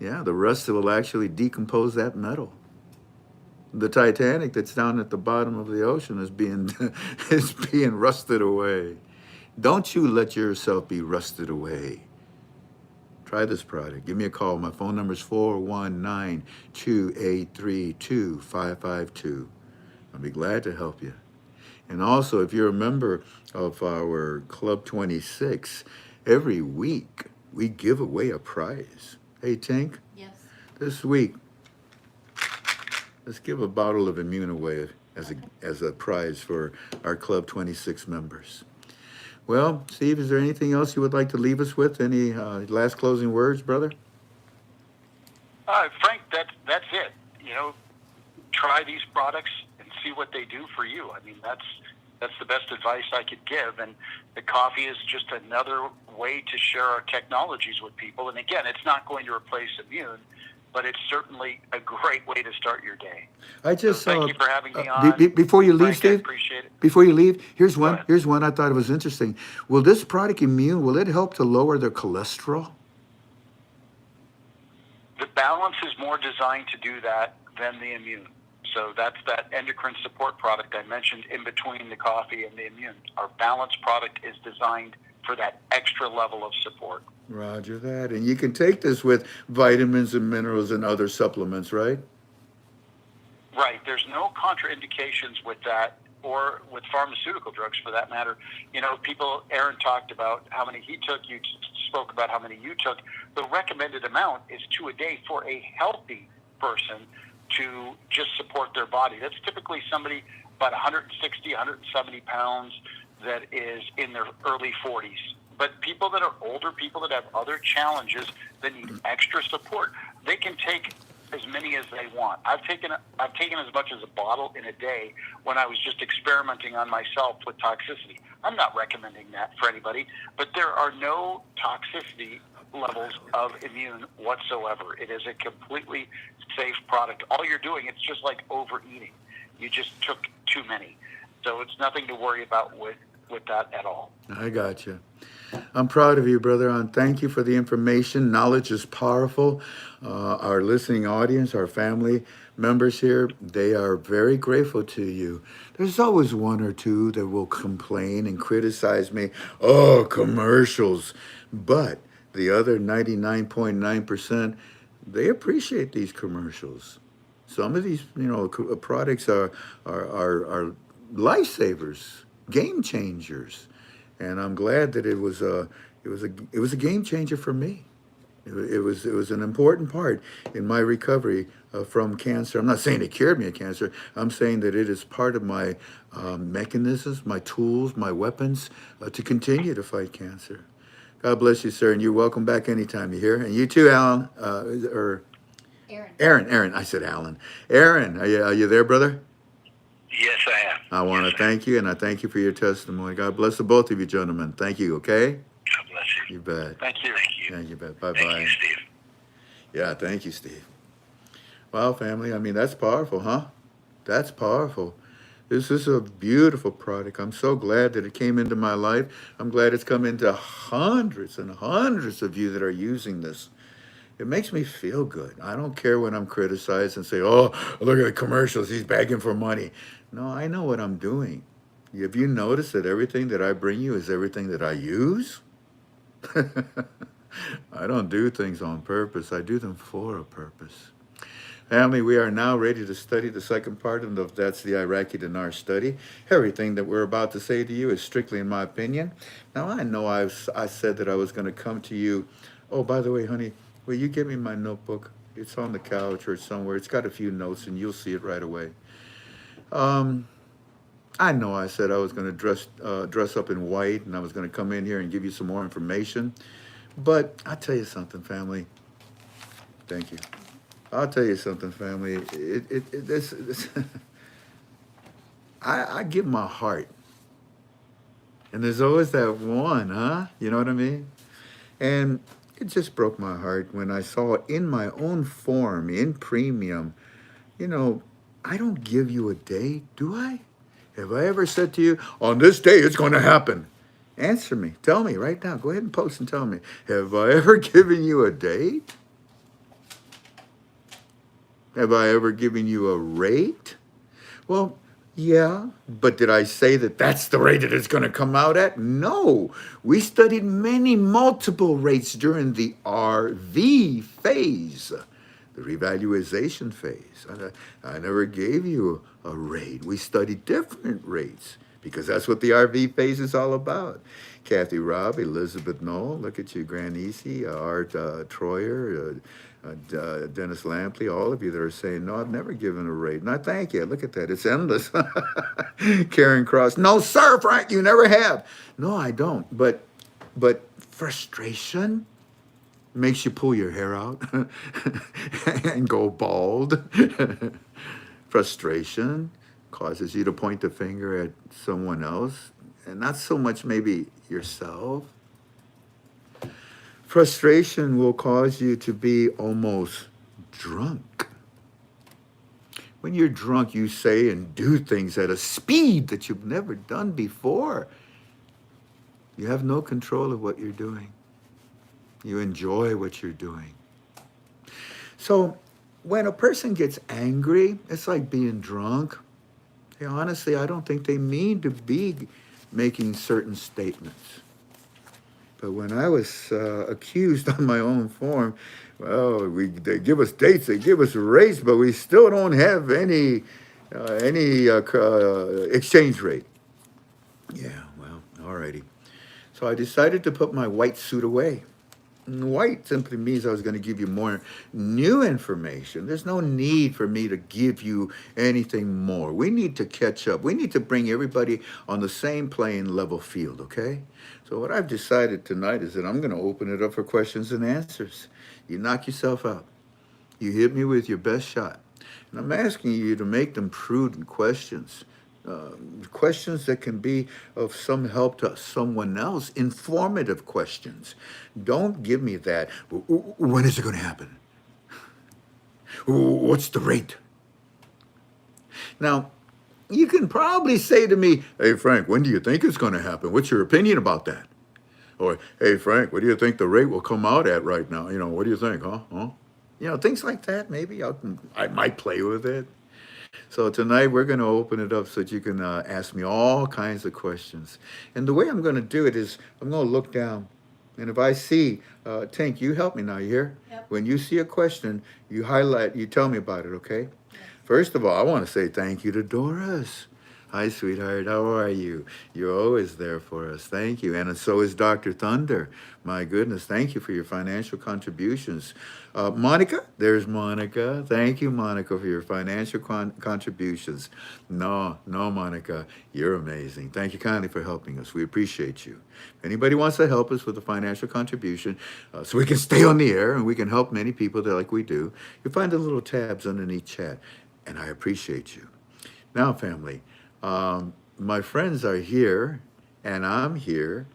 Yeah, the rust will actually decompose that metal. The Titanic that's down at the bottom of the ocean is being is being rusted away. Don't you let yourself be rusted away. Try this product. Give me a call. My phone number is 419-283-2552. I'll be glad to help you. And also, if you're a member of our Club 26, every week we give away a prize. Hey, Tink, Yes. this week, let's give a bottle of Immune away as a prize for our Club 26 members. Well, Steve, is there anything else you would like to leave us with? Any last closing words, brother? Frank, that's it. Try these products and see what they do for you. I mean, that's the best advice I could give. And the coffee is just another way to share our technologies with people. And again, it's not going to replace Immune, but it's certainly a great way to start your day. I just so thank you for having me on. Before you leave, Frank, Steve. I appreciate it. Before you leave, here's Go one. ahead. Here's one I thought it was interesting. Will this product Immune? Will it help to lower their cholesterol? The balance is more designed to do that than the Immune. So that's that endocrine support product I mentioned in between the coffee and the Immune. Our balance product is designed for that extra level of support. Roger that. And you can take this with vitamins and minerals and other supplements, right? Right. There's no contraindications with that or with pharmaceutical drugs for that matter. Aaron talked about how many he took. You spoke about how many you took. The recommended amount is 2 a day for a healthy person to just support their body. That's typically somebody about 160, 170 pounds that is in their early 40s. But people that are older, people that have other challenges that need extra support, they can take as many as they want. I've taken as much as a bottle in a day when I was just experimenting on myself with toxicity. I'm not recommending that for anybody, but there are no toxicity levels of Immune whatsoever. It is a completely safe product. All you're doing, it's just like overeating. You just took too many. So it's nothing to worry about with that at all. I got you. I'm proud of you, brother. And thank you for the information. Knowledge is powerful. Our listening audience, our family members here, they are very grateful to you. There's always one or two that will complain and criticize me. Oh, commercials. But the other 99.9%, they appreciate these commercials. Some of these, products are lifesavers, game changers. And I'm glad that it was a game changer for me. It was an important part in my recovery from cancer. I'm not saying it cured me of cancer. I'm saying that it is part of my mechanisms, my tools, my weapons to continue to fight cancer. God bless you, sir, and you're welcome back anytime you hear. And you too, Alan, or Aaron. Aaron. I said Alan. Aaron, are you there, brother? Yes, I am. I want to thank you, and I thank you for your testimony. God bless the both of you, gentlemen. Thank you. Okay. God bless you. You bet. Thank you. Thank you. Yeah, you bet. Bye Thank bye. you, Steve. Yeah, thank you, Steve. Well, family, I mean, that's powerful, huh? That's powerful. This is a beautiful product. I'm so glad that it came into my life. I'm glad it's come into hundreds and hundreds of you that are using this. It makes me feel good. I don't care when I'm criticized and say, oh, look at the commercials. He's begging for money. No, I know what I'm doing. Have you noticed that everything that I bring you is everything that I use? I don't do things on purpose. I do them for a purpose. Family, we are now ready to study the second part, and that's the Iraqi dinar study. Everything that we're about to say to you is strictly in my opinion. Now, I know I said that I was going to come to you. Oh, by the way, honey, will you give me my notebook? It's on the couch or somewhere. It's got a few notes, and you'll see it right away. I know I said I was going to dress up in white, and I was going to come in here and give you some more information. But I'll tell you something, family. Thank you. I'll tell you something, family. This I give my heart. And there's always that one, huh? You know what I mean? And it just broke my heart when I saw in my own form, in premium, you know, I don't give you a date, do I? Have I ever said to you, on this day it's going to happen? Answer me. Tell me right now. Go ahead and post and tell me. Have I ever given you a date? Have I ever given you a rate? Well, yeah, but did I say that that's the rate that it's going to come out at? No. We studied multiple rates during the RV phase, the revitalization phase. I never gave you a rate. We studied different rates because that's what the RV phase is all about. Kathy Robb, Elizabeth Knoll, look at you, Grand Easy, Art Troyer, Dennis Lampley, all of you that are saying, no, I've never given a rate. And I thank you. Look at that. It's endless. Karen Cross, no, sir, Frank, you never have. No, I don't. But frustration makes you pull your hair out and go bald. Frustration causes you to point the finger at someone else and not so much maybe yourself. Frustration will cause you to be almost drunk. When you're drunk, you say and do things at a speed that you've never done before. You have no control of what you're doing. You enjoy what you're doing. So when a person gets angry, it's like being drunk. Hey, honestly, I don't think they mean to be making certain statements. But when I was accused on my own form, well, they give us dates, they give us rates, but we still don't have any exchange rate. Yeah, well, alrighty. So I decided to put my white suit away. White simply means I was going to give you more new information. There's no need for me to give you anything more. We need to catch up. We need to bring everybody on the same playing level field, okay? So what I've decided tonight is that I'm going to open it up for questions and answers. You knock yourself out. You hit me with your best shot. And I'm asking you to make them prudent questions. Questions that can be of some help to someone else, informative questions. Don't give me that, when is it going to happen? What's the rate? Now, you can probably say to me, hey, Frank, when do you think it's going to happen? What's your opinion about that? Or, hey, Frank, what do you think the rate will come out at right now? You know, what do you think, huh? You know, things like that, maybe. I might play with it. So tonight we're going to open it up so that you can ask me all kinds of questions. And the way I'm going to do it is I'm going to look down. And if I see, Tink, you help me now, you hear? Yep. When you see a question, you highlight, you tell me about it, okay? First of all, I want to say thank you to Doris. Hi, sweetheart. How are you? You're always there for us. Thank you. And so is Dr. Thunder. My goodness. Thank you for your financial contributions. Monica, there's Monica. Thank you, Monica, for your financial contributions. No, Monica, you're amazing. Thank you kindly for helping us. We appreciate you. If anybody wants to help us with a financial contribution so we can stay on the air and we can help many people that like we do, you find the little tabs underneath chat. And I appreciate you. Now, family, my friends are here, and I'm here,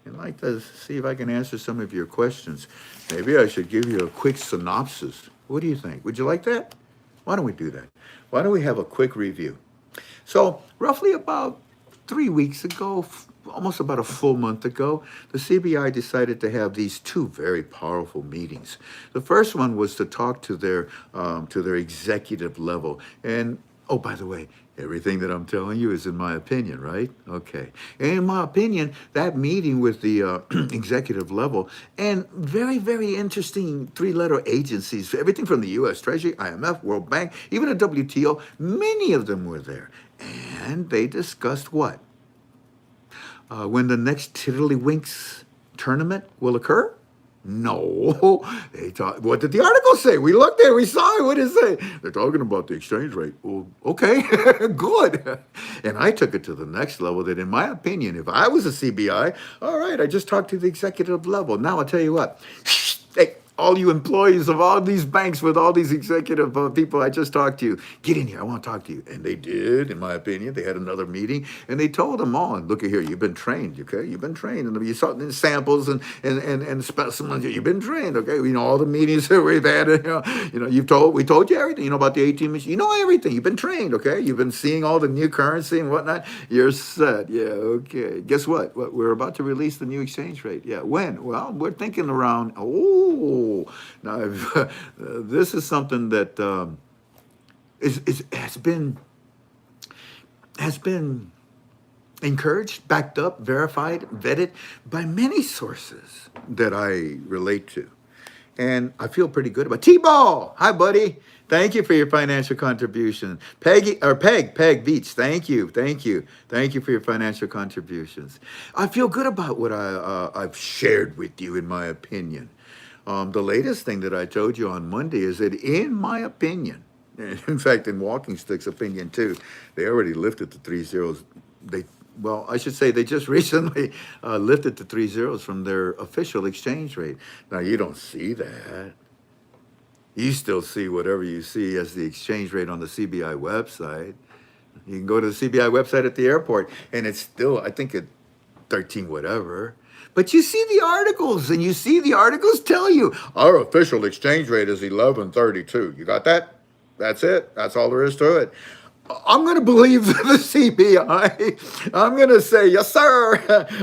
and I'd like to see if I can answer some of your questions. Maybe I should give you a quick synopsis. What do you think? Would you like that? Why don't we do that? Why don't we have a quick review? So, roughly about 3 weeks ago, almost about a full month ago, the CBI decided to have these two very powerful meetings. The first one was to talk to their executive level. And oh, by the way, everything that I'm telling you is in my opinion, right? Okay. And in my opinion, that meeting with the executive level and very, very interesting three-letter agencies, everything from the U.S. Treasury, IMF, World Bank, even the WTO, many of them were there. And they discussed what? When the next Tiddlywinks tournament will occur? No. They talk. What did the article say? We looked at it, we saw it. What did it say? They're talking about the exchange rate. Well, okay, good. And I took it to the next level that, in my opinion, if I was a CBI, all right, I just talked to the executive level. Now I'll tell you what. Hey, all you employees of all these banks with all these executive people I just talked to, get in here. I want to talk to you. And they did, in my opinion. They had another meeting, and they told them all, and look at here, you've been trained, okay? You've been trained. And you saw the samples and specimens. You've been trained, okay? You know, all the meetings that we've had, we told you everything, about the 18 machines. You know everything. You've been trained, okay? You've been seeing all the new currency and whatnot. You're set. Yeah, okay. Guess what? We're about to release the new exchange rate. Yeah, when? Well, we're thinking around, now, this is something that has been encouraged, backed up, verified, vetted by many sources that I relate to. And I feel pretty good about it. T-Ball, hi, buddy. Thank you for your financial contribution. Peg Beach, thank you for your financial contributions. I feel good about what I've shared with you, in my opinion. The latest thing that I told you on Monday is that, in my opinion, in fact, in Walking Stick's opinion too, they already lifted the 3 zeros. I should say they just recently lifted the 3 zeros from their official exchange rate. Now, you don't see that. You still see whatever you see as the exchange rate on the CBI website. You can go to the CBI website at the airport, and it's still, I think, at 13 whatever. But you see the articles, and you see the articles tell you, our official exchange rate is 11.32. You got that? That's it. That's all there is to it. I'm going to believe the CBI. I'm going to say, yes, sir,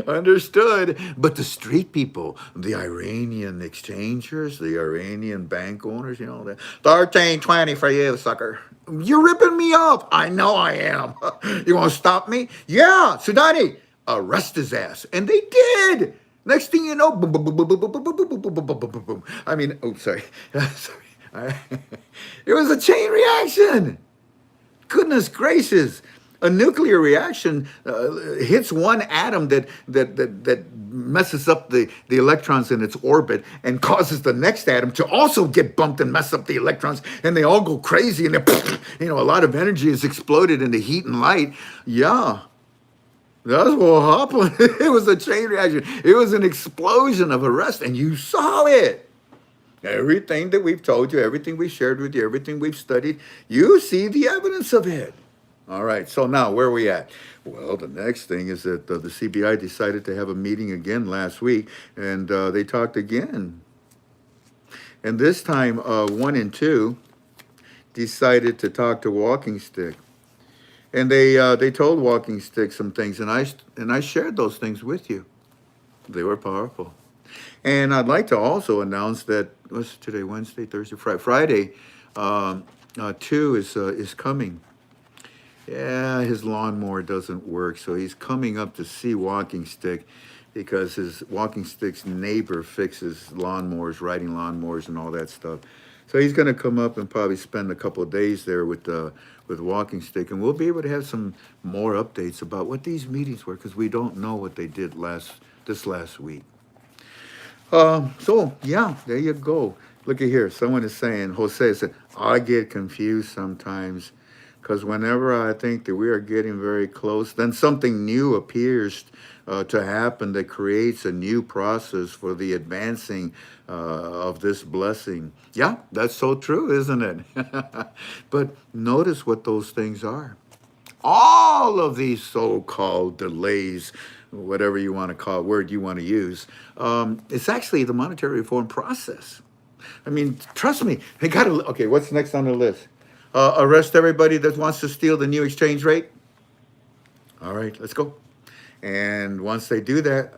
understood. But the street people, the Iranian exchangers, the Iranian bank owners, that 13.20 for you, sucker. You're ripping me off. I know I am. You want to stop me? Yeah, Sudani, arrest his ass. And they did. Next thing you know, boom, boom, boom, boom, boom, boom, boom, boom, boom, boom, boom, boom, boom. I mean, sorry. It was a chain reaction. Goodness gracious. A nuclear reaction hits one atom that messes up the electrons in its orbit and causes the next atom to also get bumped and mess up the electrons, and they all go crazy, and a lot of energy is exploded in the heat and light. Yeah. That's what happened. It was a chain reaction. It was an explosion of arrest, and you saw it. Everything that we've told you, everything we shared with you, everything we've studied, you see the evidence of it. All right, so now where are we at? Well, the next thing is that the CBI decided to have a meeting again last week, and they talked again. And this time, 1 and 2 decided to talk to Walking Stick. And they told Walking Stick some things, and I shared those things with you. They were powerful. And I'd like to also announce that, what's today, Wednesday, Thursday, Friday, 2 is coming. Yeah, his lawnmower doesn't work, so he's coming up to see Walking Stick because Walking Stick's neighbor fixes lawnmowers, riding lawnmowers, and all that stuff. So he's going to come up and probably spend a couple of days there with walking stick, and we'll be able to have some more updates about what these meetings were because we don't know what they did this last week. So yeah, there you go. Look at here. Someone is saying, Jose said, I get confused sometimes because whenever I think that we are getting very close, then something new appears to happen that creates a new process for the advancing of this blessing. Yeah, that's so true, isn't it? But notice what those things are. All of these so-called delays, whatever you want to call it, word you want to use, it's actually the monetary reform process. I mean, trust me, they got to, okay, what's next on the list? Arrest everybody that wants to steal the new exchange rate. All right, let's go. And once they do that,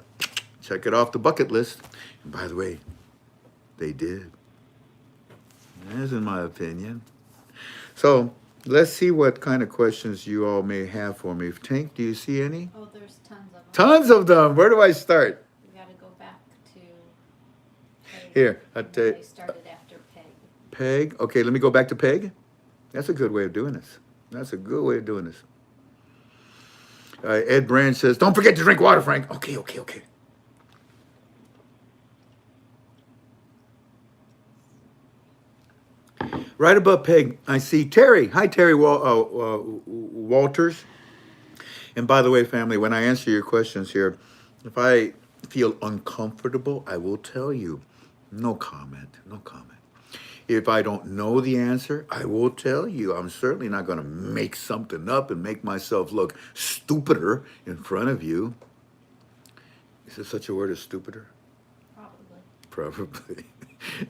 check it off the bucket list. And by the way, they did. That's in my opinion. So let's see what kind of questions you all may have for me. Tank, do you see any? Oh, there's tons of them. Tons of them. Where do I start? We gotta go back to Peg. Here, They started after Peg. Peg. Okay, let me go back to Peg. That's a good way of doing this. That's a good way of doing this. Ed Brand says, don't forget to drink water, Frank. Okay. Right above Peg, I see Terry. Hi, Terry Walters. And by the way, family, when I answer your questions here, if I feel uncomfortable, I will tell you. No comment. If I don't know the answer, I will tell you. I'm certainly not going to make something up and make myself look stupider in front of you. Is there such a word as stupider? Probably.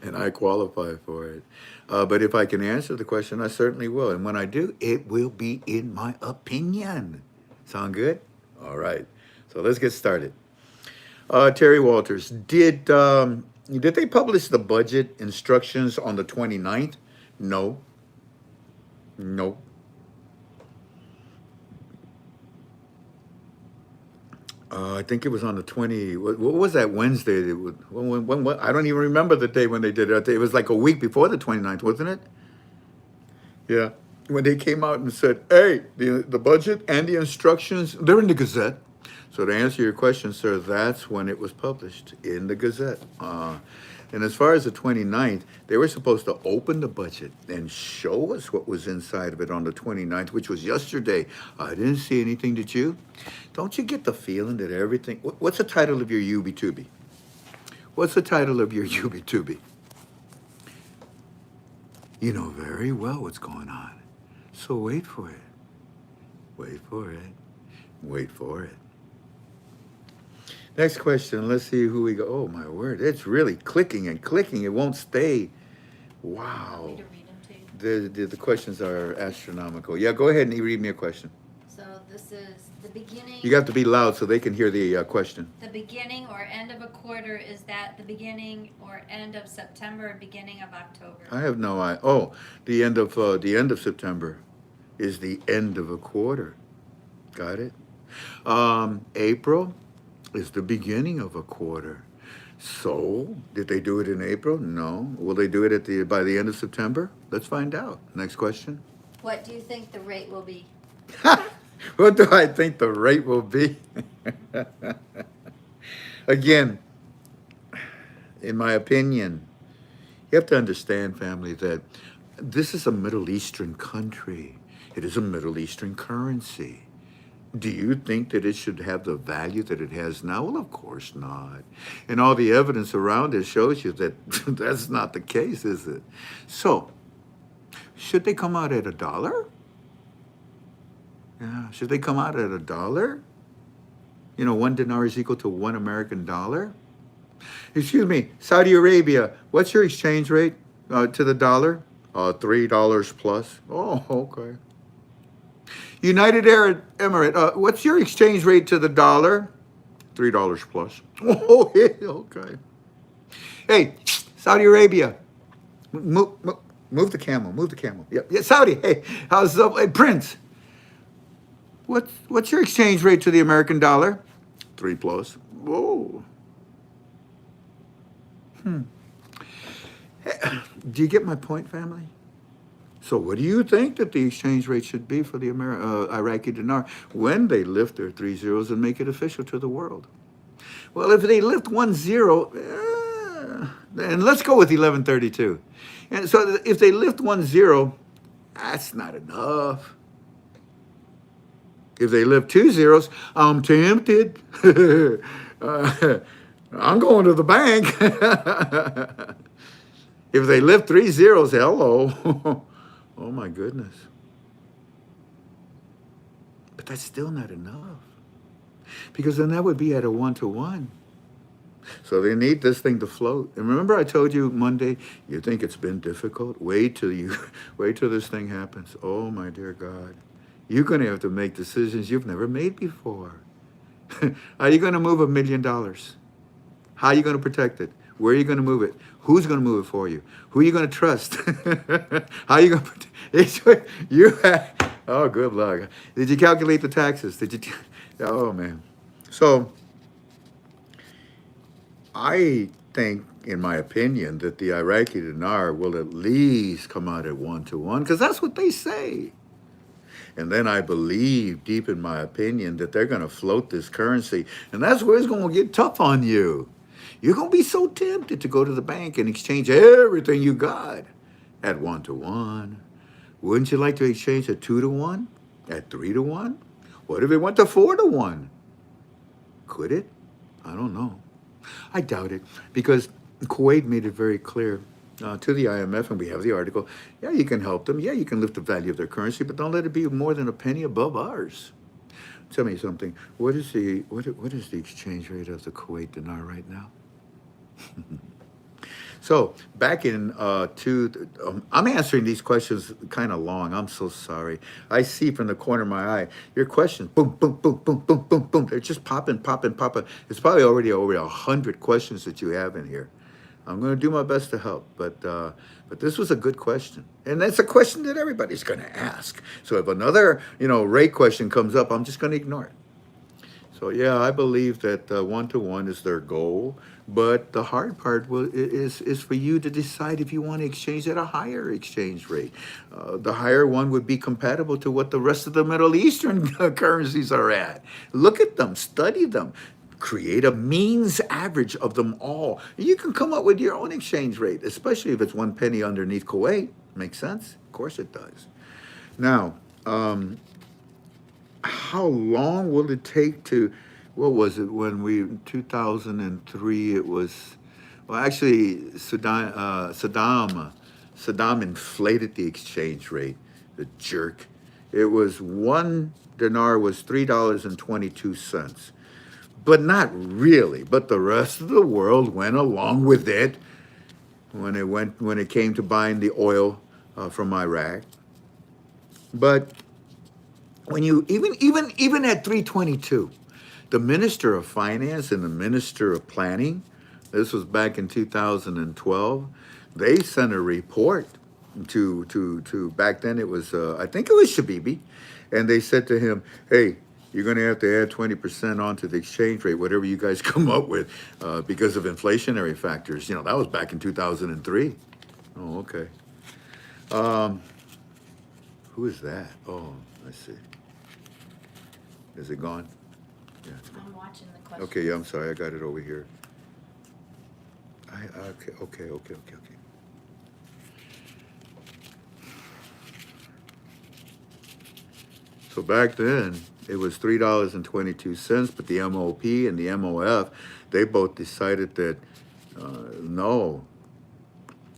And I qualify for it. But if I can answer the question, I certainly will. And when I do, it will be in my opinion. Sound good? All right. So let's get started. Terry Walters, did they publish the budget instructions on the 29th? No. I think it was on the 20. What was that Wednesday? When, I don't even remember the day when they did it. It was like a week before the 29th, wasn't it? Yeah. When they came out and said, hey, the budget and the instructions, they're in the Gazette. So to answer your question, sir, that's when it was published, in the Gazette. And as far as the 29th, they were supposed to open the budget and show us what was inside of it on the 29th, which was yesterday. I didn't see anything, did you? Don't you get the feeling that everything... What's the title of your UB2B? What's the title of your UB2B? You know very well what's going on. So wait for it. Wait for it. Next question. Let's see who we go. Oh, my word. It's really clicking and clicking. It won't stay. Wow. Want me to read them to you? The questions are astronomical. Yeah, go ahead and read me a question. So this is the beginning. You have to be loud so they can hear the question. The beginning or end of a quarter, is that the beginning or end of September or beginning of October? I have no idea. Oh, the end of September is the end of a quarter. Got it? April is the beginning of a quarter. So, did they do it in April? No. Will they do it by the end of September? Let's find out. Next question. What do you think the rate will be? What do I think the rate will be? Again, in my opinion, you have to understand, family, that this is a Middle Eastern country. It is a Middle Eastern currency. Do you think that it should have the value that it has now? Well, of course not. And all the evidence around it shows you that that's not the case, is it? So, should they come out at $1? Yeah, should they come out at $1? You know, 1 dinar is equal to 1 American dollar. Excuse me, Saudi Arabia, what's your exchange rate to the dollar? $3 plus. Oh, okay. United Arab Emirates, what's your exchange rate to the dollar? $3 plus. Oh, yeah, okay. Hey, Saudi Arabia, move the camel, Yeah, Saudi, hey, how's up? Hey, Prince, what's your exchange rate to the American dollar? 3 plus. Whoa. Do you get my point, family? So what do you think that the exchange rate should be for the Iraqi dinar when they lift their 3 zeros and make it official to the world? Well, if they lift 1 zero, and let's go with 1132. And so if they lift 1 zero, that's not enough. If they lift 2 zeros, I'm tempted. I'm going to the bank. If they lift 3 zeros, hello. Oh my goodness. But that's still not enough. Because then that would be at a 1-to-1. So they need this thing to float. And remember I told you Monday, you think it's been difficult? Wait till this thing happens. Oh my dear God. You're going to have to make decisions you've never made before. Are you going to move $1 million? How are you going to protect it? Where are you going to move it? Who's going to move it for you? Who are you going to trust? How are you going to protect it? Oh, good luck. Did you calculate the taxes? Oh, man. So I think, in my opinion, that the Iraqi dinar will at least come out at 1-to-1, because that's what they say. And then I believe, deep in my opinion, that they're going to float this currency. And that's where it's going to get tough on you. You're going to be so tempted to go to the bank and exchange everything you got at 1-to-1. Wouldn't you like to exchange at 2-to-1? At 3-to-1? What if it went to 4-to-1? Could it? I don't know. I doubt it, because Kuwait made it very clear to the IMF, and we have the article. Yeah, you can help them. Yeah, you can lift the value of their currency, but don't let it be more than a penny above ours. Tell me something. What is the exchange rate of the Kuwait dinar right now? So back in I'm answering these questions kind of long. I'm so sorry. I see from the corner of my eye your questions. Boom, boom, boom, boom, boom, boom, boom. They're just popping, popping, popping. It's probably already over 100 questions that you have in here. I'm going to do my best to help, but this was a good question, and that's a question that everybody's going to ask. So if another rate question comes up, I'm just going to ignore it. So yeah, I believe that 1-to-1 is their goal, but the hard part is for you to decide if you want to exchange at a higher exchange rate. The higher one would be compatible to what the rest of the Middle Eastern currencies are at. Look at them, study them. Create a means average of them all. You can come up with your own exchange rate, especially if it's 1 penny underneath Kuwait. Makes sense? Of course it does. Now, how long will it take to, what was it when in 2003, it was, well, actually, Saddam inflated the exchange rate, the jerk. It was 1 dinar was $3.22. But not really. But the rest of the world went along with it when it came to buying the oil from Iraq. But when you even at 322, the Minister of Finance and the Minister of Planning, this was back in 2012, they sent a report to back then it was I think it was Shabibi, and they said to him, hey, you're going to have to add 20% onto the exchange rate, whatever you guys come up with, because of inflationary factors. That was back in 2003. Oh, okay. Who is that? Oh, I see. Is it gone? Yeah, it's gone. I'm watching the question. Okay, yeah, I'm sorry. I got it over here. Okay. So back then, it was $3.22, but the MOP and the MOF, they both decided that, no,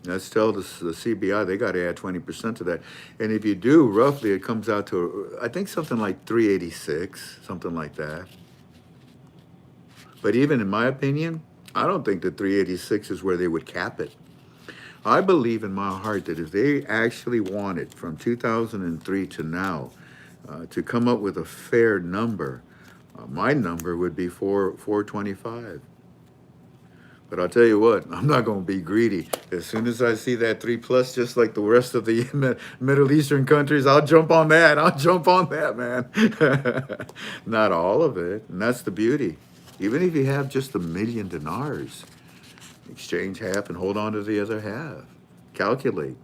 let's tell the CBI they got to add 20% to that. And if you do, roughly, it comes out to, I think, something like 386, something like that. But even in my opinion, I don't think that 386 is where they would cap it. I believe in my heart that if they actually wanted from 2003 to now to come up with a fair number, my number would be 425. But I'll tell you what, I'm not going to be greedy. As soon as I see that 3+, just like the rest of the Middle Eastern countries, I'll jump on that. Man. Not all of it. And that's the beauty. Even if you have just 1 million dinars, Exchange half and hold on to the other half. Calculate.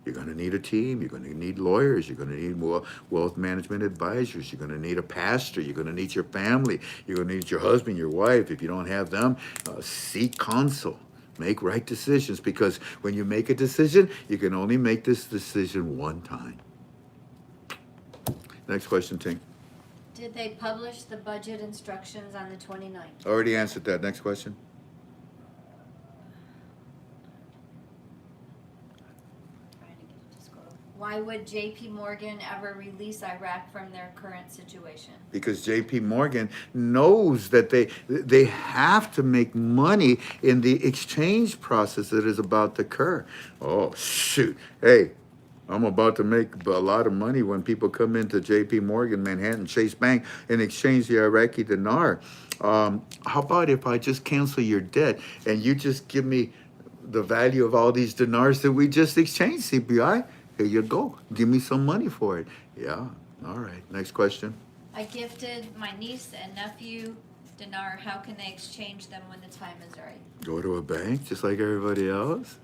You're going to need a team. You're going to need lawyers. You're going to need more wealth management advisors. You're going to need a pastor. You're going to need your family. You're going to need your husband, your wife. If you don't have them, seek counsel. Make right decisions, because when you make a decision, you can only make this decision one time. Next question, Tink. Did they publish the budget instructions on the 29th? Already answered that. Next question. Trying to get it to scroll. Why would JP Morgan ever release Iraq from their current situation? Because JP Morgan knows that they have to make money in the exchange process that is about to occur. Oh, shoot. Hey, I'm about to make a lot of money when people come into JP Morgan, Manhattan, Chase Bank, and exchange the Iraqi dinar. How about if I just cancel your debt and you just give me the value of all these dinars that we just exchanged, CPI? Here you go. Give me some money for it. Yeah. All right. Next question. I gifted my niece and nephew dinar. How can they exchange them when the time is right? Go to a bank just like everybody else.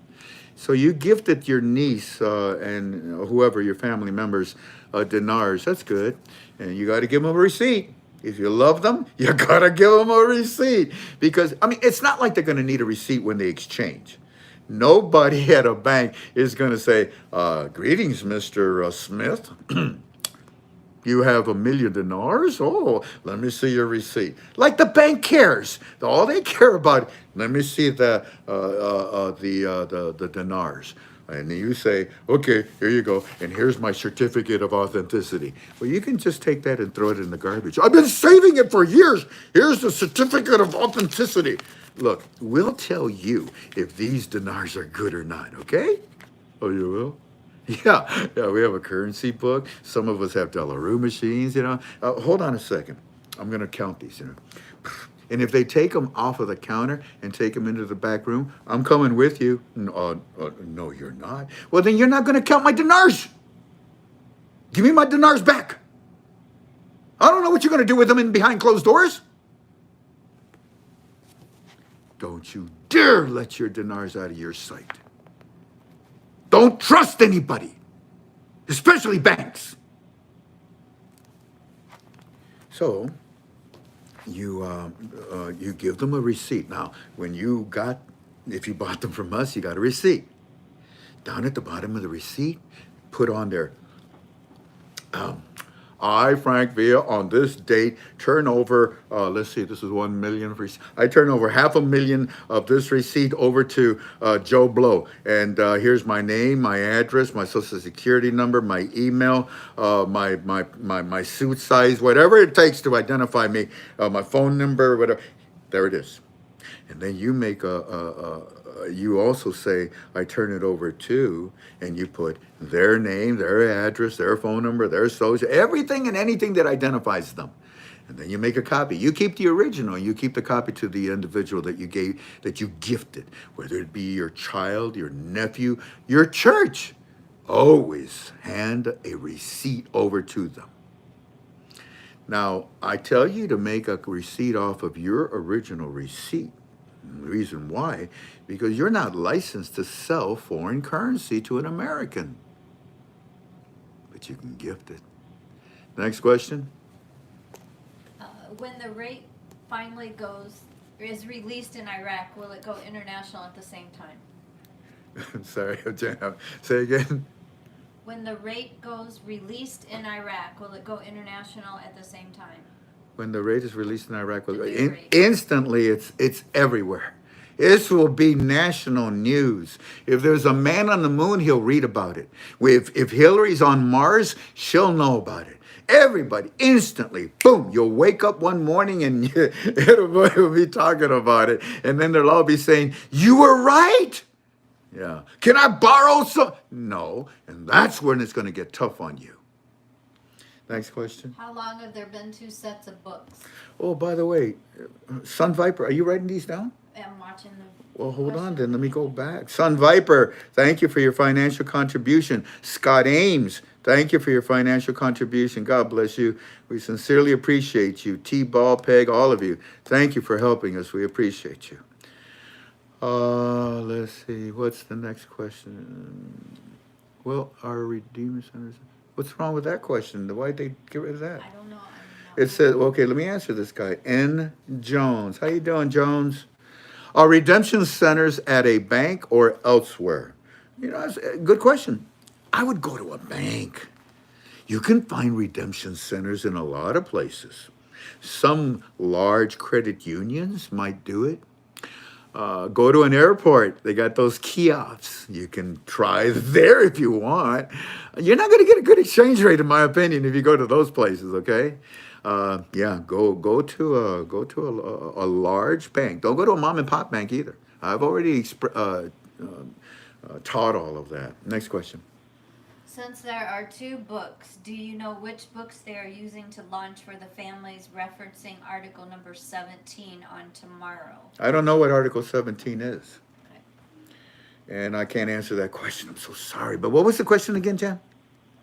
So you gifted your niece and whoever, your family members, dinars. That's good. And you got to give them a receipt. If you love them, you got to give them a receipt. Because, I mean, it's not like they're going to need a receipt when they exchange. Nobody at a bank is going to say, greetings, Mr. Smith. You have $1 million dinars? Oh, let me see your receipt. Like the bank cares. All they care about, let me see the dinars. And then you say, okay, here you go. And here's my certificate of authenticity. Well, you can just take that and throw it in the garbage. I've been saving it for years. Here's the certificate of authenticity. Look, we'll tell you if these dinars are good or not, okay? Oh, you will? Yeah, we have a currency book. Some of us have Delarue machines, hold on a second. I'm going to count these, And if they take them off of the counter and take them into the back room, I'm coming with you. No, you're not. Well, then you're not going to count my dinars. Give me my dinars back. I don't know what you're going to do with them in behind closed doors. Don't you dare let your dinars out of your sight. Don't trust anybody, especially banks. So you give them a receipt. Now, if you bought them from us, you got a receipt. Down at the bottom of the receipt, put on there, I, Frank Villa, on this date, turn over, let's see, this is 1 million. I turn over $500,000 of this receipt over to Joe Blow. And here's my name, my address, my social security number, my email, my suit size, whatever it takes to identify me, my phone number, whatever. There it is. And then you make you also say, I turn it over to, and you put their name, their address, their phone number, their social, everything and anything that identifies them. And then you make a copy. You keep the original. You keep the copy to the individual that you gifted, whether it be your child, your nephew, your church. Always hand a receipt over to them. Now, I tell you to make a receipt off of your original receipt. The reason why, because you're not licensed to sell foreign currency to an American. But you can gift it. Next question. When the rate finally is released in Iraq, will it go international at the same time? Sorry, say again. When the rate goes released in Iraq, will it go international at the same time? When the rate is released in Iraq, rate. instantly it's everywhere. This will be national news. If there's a man on the moon, he'll read about it. If Hillary's on Mars, she'll know about it. Everybody, instantly, boom, you'll wake up one morning and everybody will be talking about it. And then they'll all be saying, you were right. Yeah. Can I borrow some? No. And that's when it's going to get tough on you. Next question. How long have there been 2 sets of books? Oh, by the way, Sun Viper, are you writing these down? I'm watching them. Well, hold on then. Let me go back. Sun Viper, thank you for your financial contribution. Scott Ames, thank you for your financial contribution. God bless you. We sincerely appreciate you. T-Ball, Peg, all of you. Thank you for helping us. We appreciate you. Let's see. What's the next question? Well, our Redeemer Centers. What's wrong with that question? Why'd they get rid of that? I don't know. I'm It not. says, okay, let me answer this guy. N. Jones. How you doing, Jones? Are redemption centers at a bank or elsewhere? You know, that's a good question. I would go to a bank. You can find redemption centers in a lot of places. Some large credit unions might do it. Go to an airport. They got those kiosks. You can try there if you want. You're not going to get a good exchange rate, in my opinion, if you go to those places. Okay, yeah, go to a large bank. Don't go to a mom and pop bank either. I've already taught all of that. Next question. Since there are 2 books, do you know which books they are using to launch for the families, referencing article number 17 on tomorrow? I don't know what Article 17 is, Okay. and I can't answer that question. I'm so sorry. But what was the question again, Jan?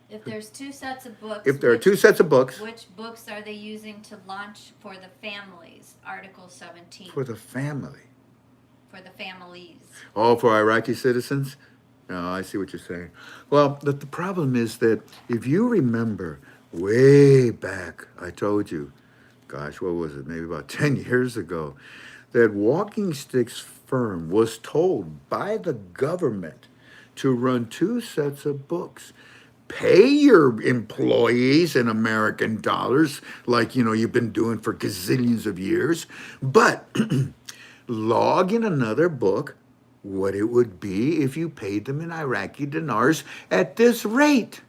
If there's 2 sets of books, If there are 2 sets of books which books are they using to launch for the families? Article 17. for the family. For the families. Oh, for Iraqi citizens? No, I see what you're saying. Well, the problem is that if you remember way back, I told you, gosh, what was it? Maybe about 10 years ago, that Walking Sticks firm was told by the government to run 2 sets of books. Pay your employees in American dollars, like, you know, you've been doing for gazillions of years, but log in another book what it would be if you paid them in Iraqi dinars at this rate.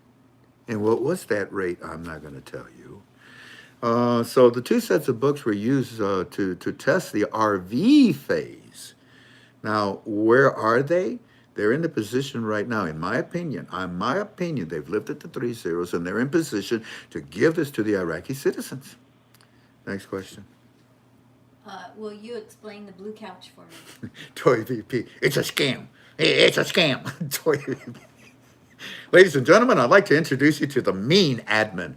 And what was that rate? I'm not going to tell you. So the 2 sets of books were used to test the RV phase. Now, where are they? They're in the position right now, in my opinion, they've lifted the 3 zeros and they're in position to give this to the Iraqi citizens. Next question. Will you explain the blue couch for me? Toy VP. It's a scam. It's a scam. Toy VP. Ladies and gentlemen, I'd like to introduce you to the mean admin.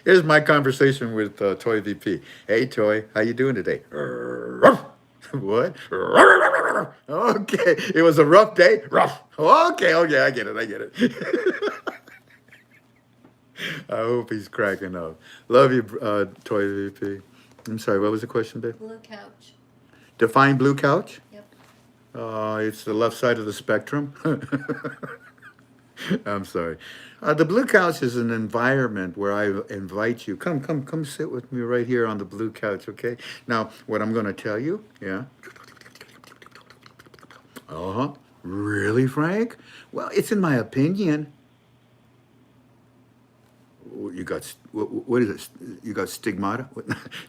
Here's my conversation with Toy VP. Hey, Toy, how you doing today? What? Okay, it was a rough day. Rough. Okay, I get it. I hope he's cracking up. Love you, Toy VP. I'm sorry, what was the question, babe? Blue couch. Define blue couch? Yep. It's the left side of the spectrum. I'm sorry. The blue couch is an environment where I invite you. Come sit with me right here on the blue couch, okay? Now, what I'm going to tell you, yeah. Really, Frank? Well, it's in my opinion. You got, what is it? You got stigmata?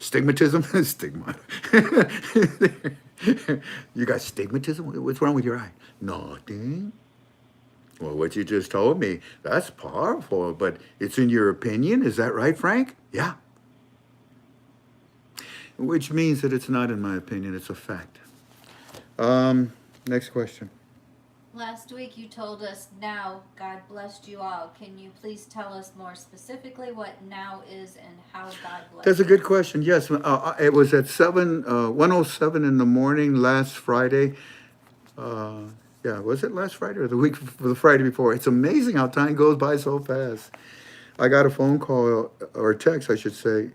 Stigmatism? Stigmata. You got stigmatism? What's wrong with your eye? Nothing. Well, what you just told me, that's powerful, but it's in your opinion. Is that right, Frank? Yeah. Which means that it's not in my opinion, it's a fact. Next question. Last week you told us now, God blessed you all. Can you please tell us more specifically what now is and how God blessed That's a you? good question. Yes, it was at 1:07 in the morning last Friday. Yeah, was it last Friday or the Friday before? It's amazing how time goes by so fast. I got a phone call, or a text, I should say.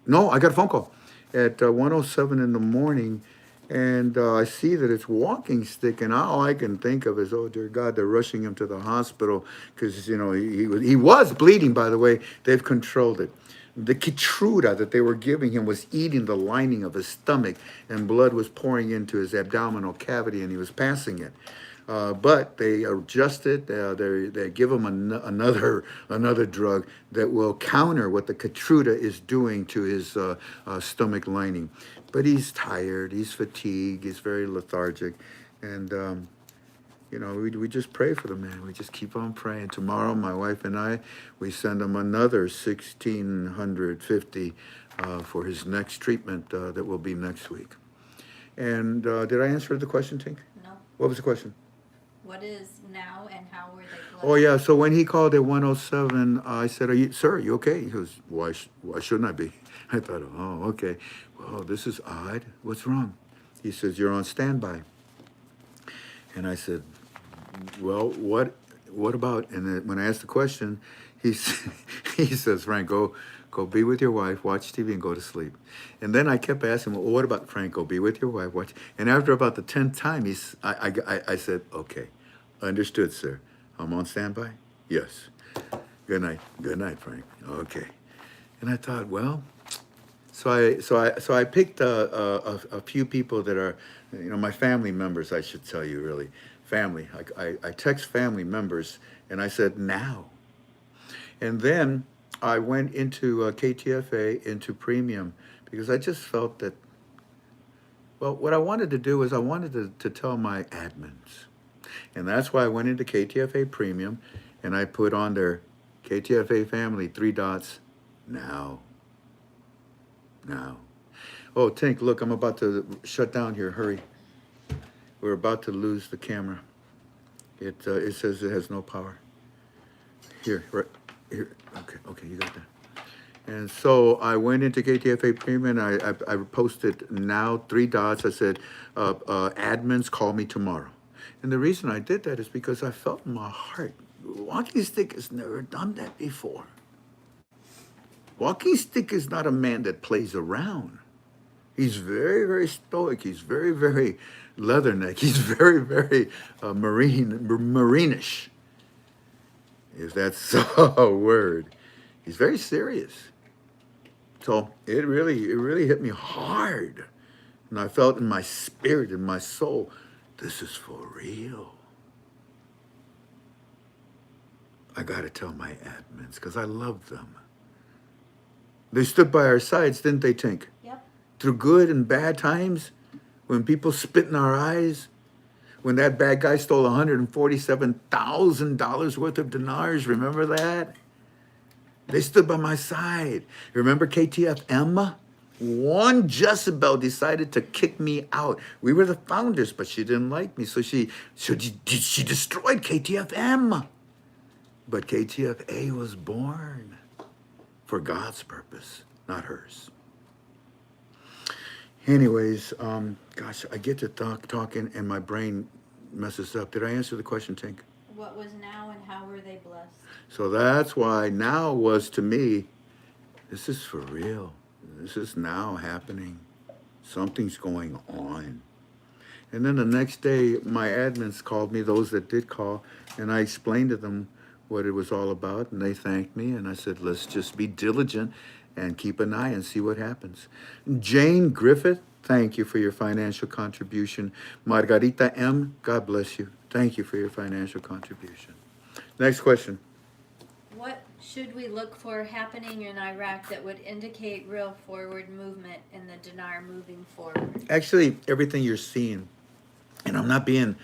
No, I got a phone call at 1:07 in the morning, and I see that it's Walking Stick, and all I can think of is, oh dear God, they're rushing him to the hospital because, you know, he was bleeding. By the way, they've controlled it. The Keytruda that they were giving him was eating the lining of his stomach, and blood was pouring into his abdominal cavity, and he was passing it. But they adjust it. They give him another drug that will counter what the Keytruda is doing to his stomach lining. But he's tired. He's fatigued. He's very lethargic, and you know, we just pray for the man. We just keep on praying. Tomorrow, my wife and I, we send him another $1,650 for his next treatment that will be next week. And did I answer the question, Tink? No. What was the question? What is now and how were they blessed? Oh, yeah. So when he called at 1:07, I said, sir, are you okay? He goes, why shouldn't I be? I thought, oh, okay. Well, this is odd. What's wrong? He says, you're on standby. And I said, well, what about, and then when I asked the question, he says, Frank, go be with your wife, watch TV, and go to sleep. And then I kept asking, well, what about Frank? Go be with your wife, watch. And after about the 10th time, I said, okay, understood, sir. I'm on standby? Yes. Good night, Frank. Okay. And I thought, well, so I picked a few people that are, my family members, I should tell you, really. Family. I text family members, and I said, now. And then I went into KTFA, into premium, because I just felt that, well, what I wanted to do is I wanted to tell my admins. And that's why I went into KTFA premium, and I put on their KTFA family, 3 dots, now. Now. Oh, Tink, look, I'm about to shut down here. Hurry. We're about to lose the camera. It says it has no power. Here, right here. Okay, you got that. And so I went into KTFA Premium. I posted now 3 dots. I said, admins call me tomorrow. And the reason I did that is because I felt in my heart, Walking Stick has never done that before. Walking Stick is not a man that plays around. He's very, very stoic. He's very, very leatherneck. He's very, very marinish, if that's a word. He's very serious. So it really hit me hard. And I felt in my spirit, in my soul, this is for real. I got to tell my admins because I love them. They stood by our sides, didn't they, Tink? Yep. Through good and bad times, when people spit in our eyes, when that bad guy stole $147,000 worth of dinars, remember that? They stood by my side. Remember KTFM? One Jezebel decided to kick me out. We were the founders, but she didn't like me, so she destroyed KTFM. But KTFA was born for God's purpose, not hers. Anyways, gosh, I get to talking and my brain messes up. Did I answer the question, Tink? What was now and how were they blessed? So that's why now was to me, this is for real. This is now happening. Something's going on. And then the next day, my admins called me, those that did call, and I explained to them what it was all about, and they thanked me, and I said, let's just be diligent and keep an eye and see what happens. Jane Griffith, thank you for your financial contribution. Margarita M., God bless you. Thank you for your financial contribution. Next question. What should we look for happening in Iraq that would indicate real forward movement in the dinar moving forward? Actually, everything you're seeing, and I'm not being,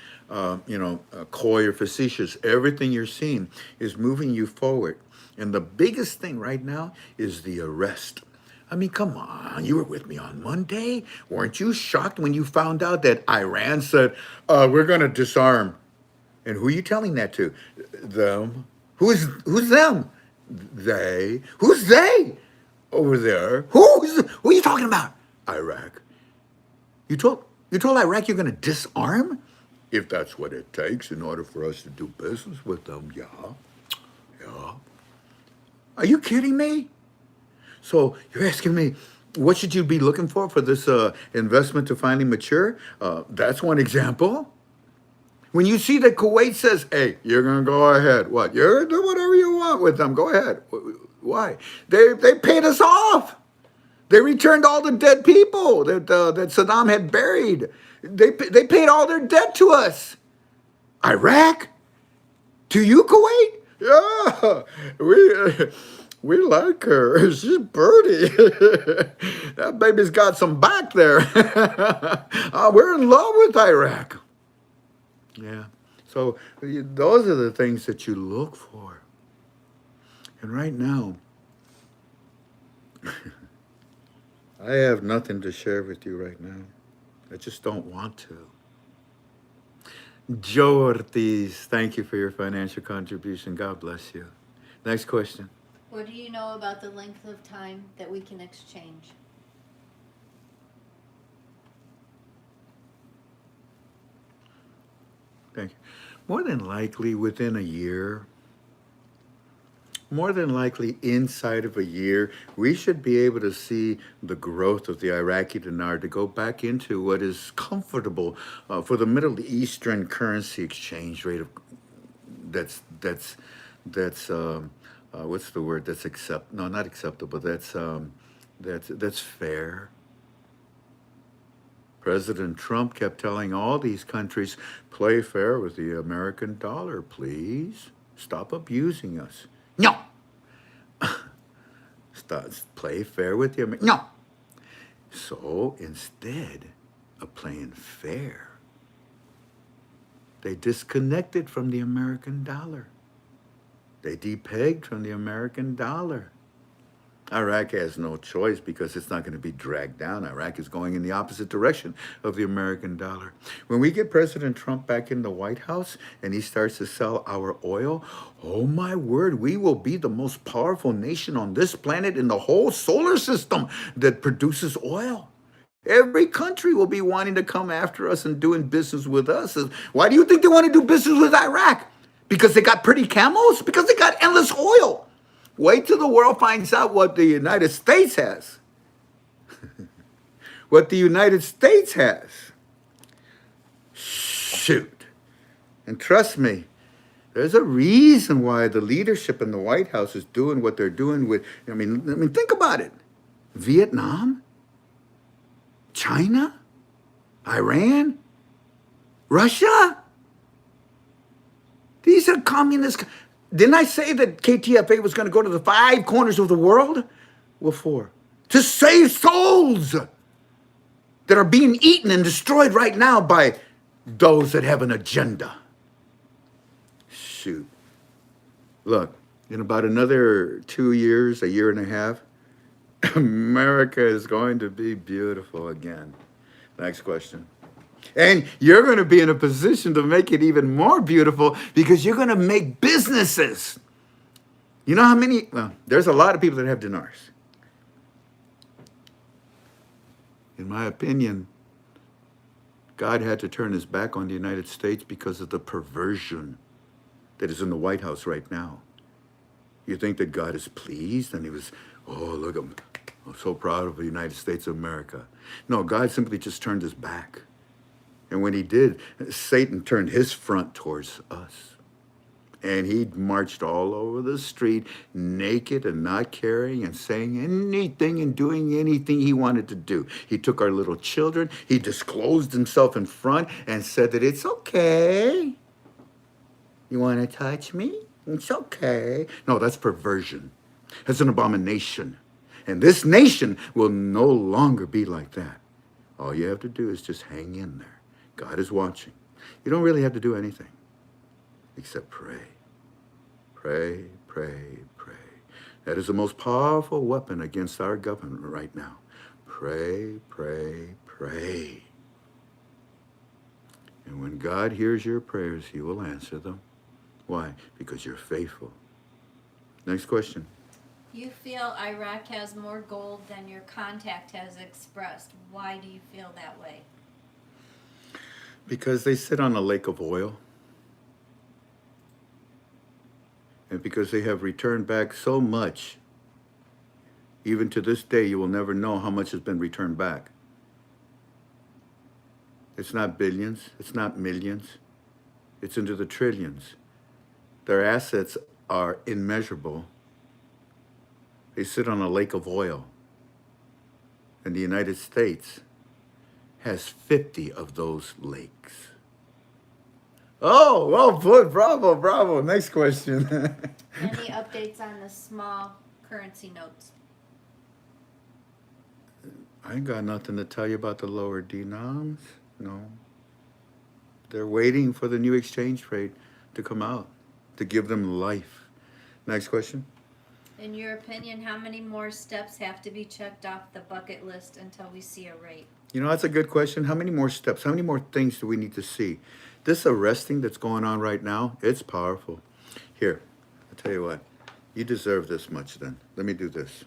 coy or facetious. Everything you're seeing is moving you forward. And the biggest thing right now is the arrest. I mean, come on, you were with me on Monday. Weren't you shocked when you found out that Iran said, we're going to disarm? And who are you telling that to? Them. Who's them? They. Who's they? Over there. Who are you talking about? Iraq. You told Iraq you're going to disarm? If that's what it takes in order for us to do business with them, yeah. Are you kidding me? So you're asking me, what should you be looking for this investment to finally mature? That's one example. When you see that Kuwait says, hey, you're going to go ahead. What? You're going to do whatever you want with them. Go ahead. Why? They paid us off. They returned all the dead people that Saddam had buried. They paid all their debt to us. Iraq? To you, Kuwait? Yeah, we like her. She's pretty. That baby's got some back there. We're in love with Iraq. Yeah. So those are the things that you look for. And right now, I have nothing to share with you right now. I just don't want to. Joe Ortiz, thank you for your financial contribution. God bless you. Next question. What do you know about the length of time that we can exchange? Thank you. More than likely within a year, more than likely inside of a year, we should be able to see the growth of the Iraqi dinar to go back into what is comfortable for the Middle Eastern currency exchange rate of that's what's the word? That's no, not acceptable. That's fair. President Trump kept telling all these countries, play fair with the American dollar, please. Stop abusing us. No. Stop, play fair with the American. No. So instead of playing fair, they disconnected from the American dollar. They depegged from the American dollar. Iraq has no choice because it's not going to be dragged down. Iraq is going in the opposite direction of the American dollar. When we get President Trump back in the White House and he starts to sell our oil, oh my word, we will be the most powerful nation on this planet in the whole solar system that produces oil. Every country will be wanting to come after us and doing business with us. Why do you think they want to do business with Iraq? Because they got pretty camels? Because they got endless oil. Wait till the world finds out what the United States has. What the United States has. Shoot. And trust me, there's a reason why the leadership in the White House is doing what they're doing with, I mean, think about it. Vietnam, China, Iran, Russia. These are communist. Didn't I say that KTFA was going to go to the 5 corners of the world? What for? To save souls that are being eaten and destroyed right now by those that have an agenda. Shoot. Look, in about another 2 years, a year and a half, America is going to be beautiful again. Next question. And you're going to be in a position to make it even more beautiful because you're going to make businesses. You know how many? Well, there's a lot of people that have dinars. In my opinion, God had to turn his back on the United States because of the perversion that is in the White House right now. You think that God is pleased and he was, oh, look, I'm so proud of the United States of America. No, God simply just turned his back. And when he did, Satan turned his front towards us. And he marched all over the street, naked and not caring and saying anything and doing anything he wanted to do. He took our little children, he disclosed himself in front and said that it's okay. You want to touch me? It's okay. No, that's perversion. That's an abomination. And this nation will no longer be like that. All you have to do is just hang in there. God is watching. You don't really have to do anything except pray. Pray, pray, pray. That is the most powerful weapon against our government right now. Pray, pray, pray. And when God hears your prayers, he will answer them. Why? Because you're faithful. Next question. You feel Iraq has more gold than your contact has expressed. Why do you feel that way? Because they sit on a lake of oil. And because they have returned back so much, even to this day, you will never know how much has been returned back. It's not billions, it's not millions, it's into the trillions. Their assets are immeasurable. They sit on a lake of oil. And the United States has 50 of those lakes. Oh, well put. Bravo, bravo. Next question. Any updates on the small currency notes? I ain't got nothing to tell you about the lower denoms. No. They're waiting for the new exchange rate to come out to give them life. Next question. In your opinion, how many more steps have to be checked off the bucket list until we see a rate? You know, that's a good question. How many more steps? How many more things do we need to see? This arresting that's going on right now, it's powerful. Here, I'll tell you what. You deserve this much then. Let me do this.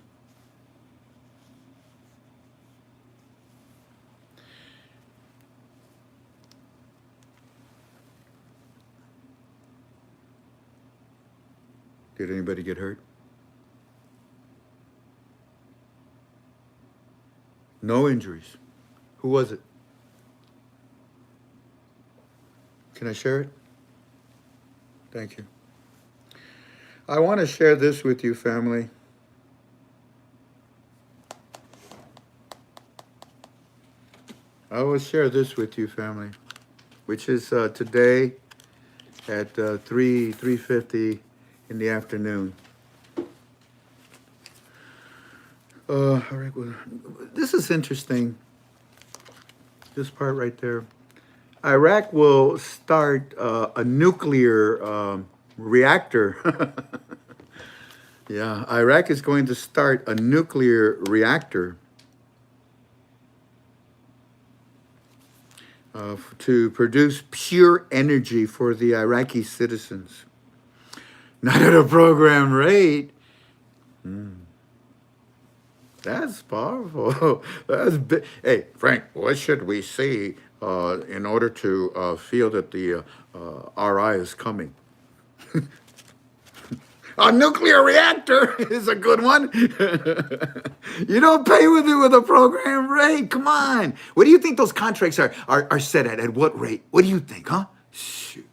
Did anybody get hurt? No injuries. Who was it? Can I share it? Thank you. I want to share this with you, family. I will share this with you, family, which is today at 3:50 in the afternoon. All right, well, this is interesting. This part right there. Iraq will start a nuclear reactor. Yeah, Iraq is going to start a nuclear reactor to produce pure energy for the Iraqi citizens. Not at a program rate. That's powerful. That's big. Hey, Frank, what should we see in order to feel that the RI is coming? A nuclear reactor is a good one. You don't pay with it with a program rate. Come on. What do you think those contracts are set at? At what rate? What do you think, huh? Shoot.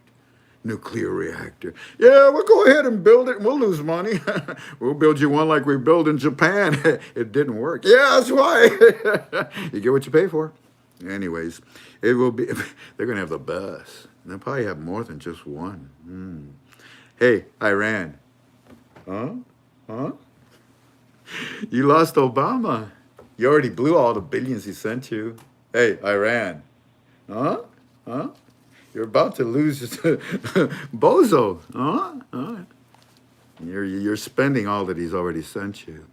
Nuclear reactor. Yeah, we'll go ahead and build it and we'll lose money. We'll build you one like we built in Japan. It didn't work. Yeah, that's why. You get what you pay for. Anyways, it will be, they're going to have the best. They'll probably have more than just one. Hey, Iran. Huh? Huh? You lost Obama. You already blew all the billions he sent you. Hey, Iran. Huh? Huh? You're about to lose Bozo. Huh? Huh? You're spending all that he's already sent you.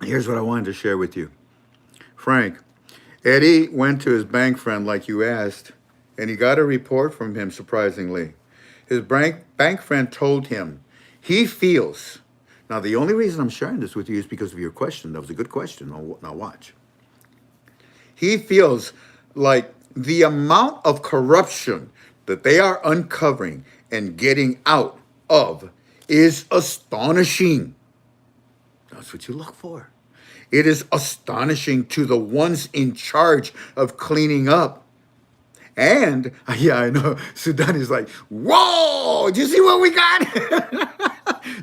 Here's what I wanted to share with you. Frank, Eddie went to his bank friend like you asked, and he got a report from him, surprisingly. His bank friend told him he feels. Now, the only reason I'm sharing this with you is because of your question. That was a good question. Now watch. He feels like the amount of corruption that they are uncovering and getting out of is astonishing. That's what you look for. It is astonishing to the ones in charge of cleaning up. And, yeah, I know, Sudan is like, whoa, do you see what we got?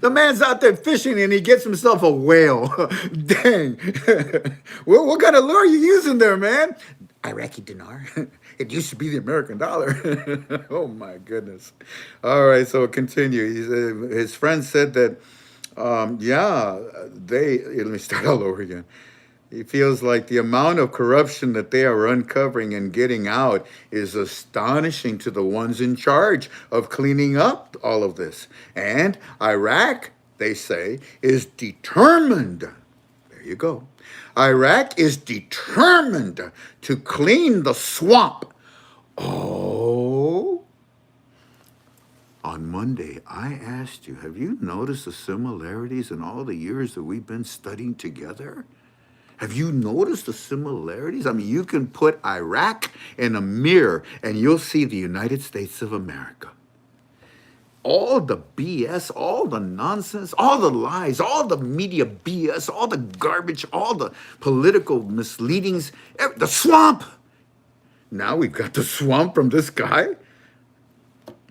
The man's out there fishing and he gets himself a whale. Dang. What kind of lure are you using there, man? Iraqi dinar. It used to be the American dollar. Oh, my goodness. All right, so continue. His friend said that, let me start all over again. He feels like the amount of corruption that they are uncovering and getting out is astonishing to the ones in charge of cleaning up all of this. And Iraq, they say, is determined. There you go. Iraq is determined to clean the swamp. Oh. On Monday, I asked you, have you noticed the similarities in all the years that we've been studying together? Have you noticed the similarities? I mean, you can put Iraq in a mirror and you'll see the United States of America. All the BS, all the nonsense, all the lies, all the media BS, all the garbage, all the political misleadings, the swamp. Now we've got the swamp from this guy.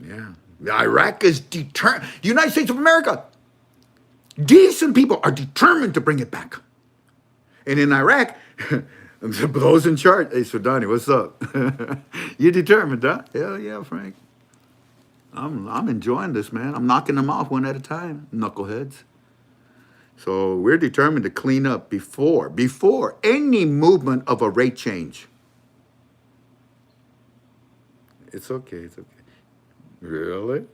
Yeah. Iraq is determined. The United States of America, decent people are determined to bring it back. And in Iraq, those in charge, hey, Sudani, what's up? You determined, huh? Hell yeah, Frank. I'm enjoying this, man. I'm knocking them off one at a time, knuckleheads. So we're determined to clean up before any movement of a rate change. It's okay, it's okay. Really?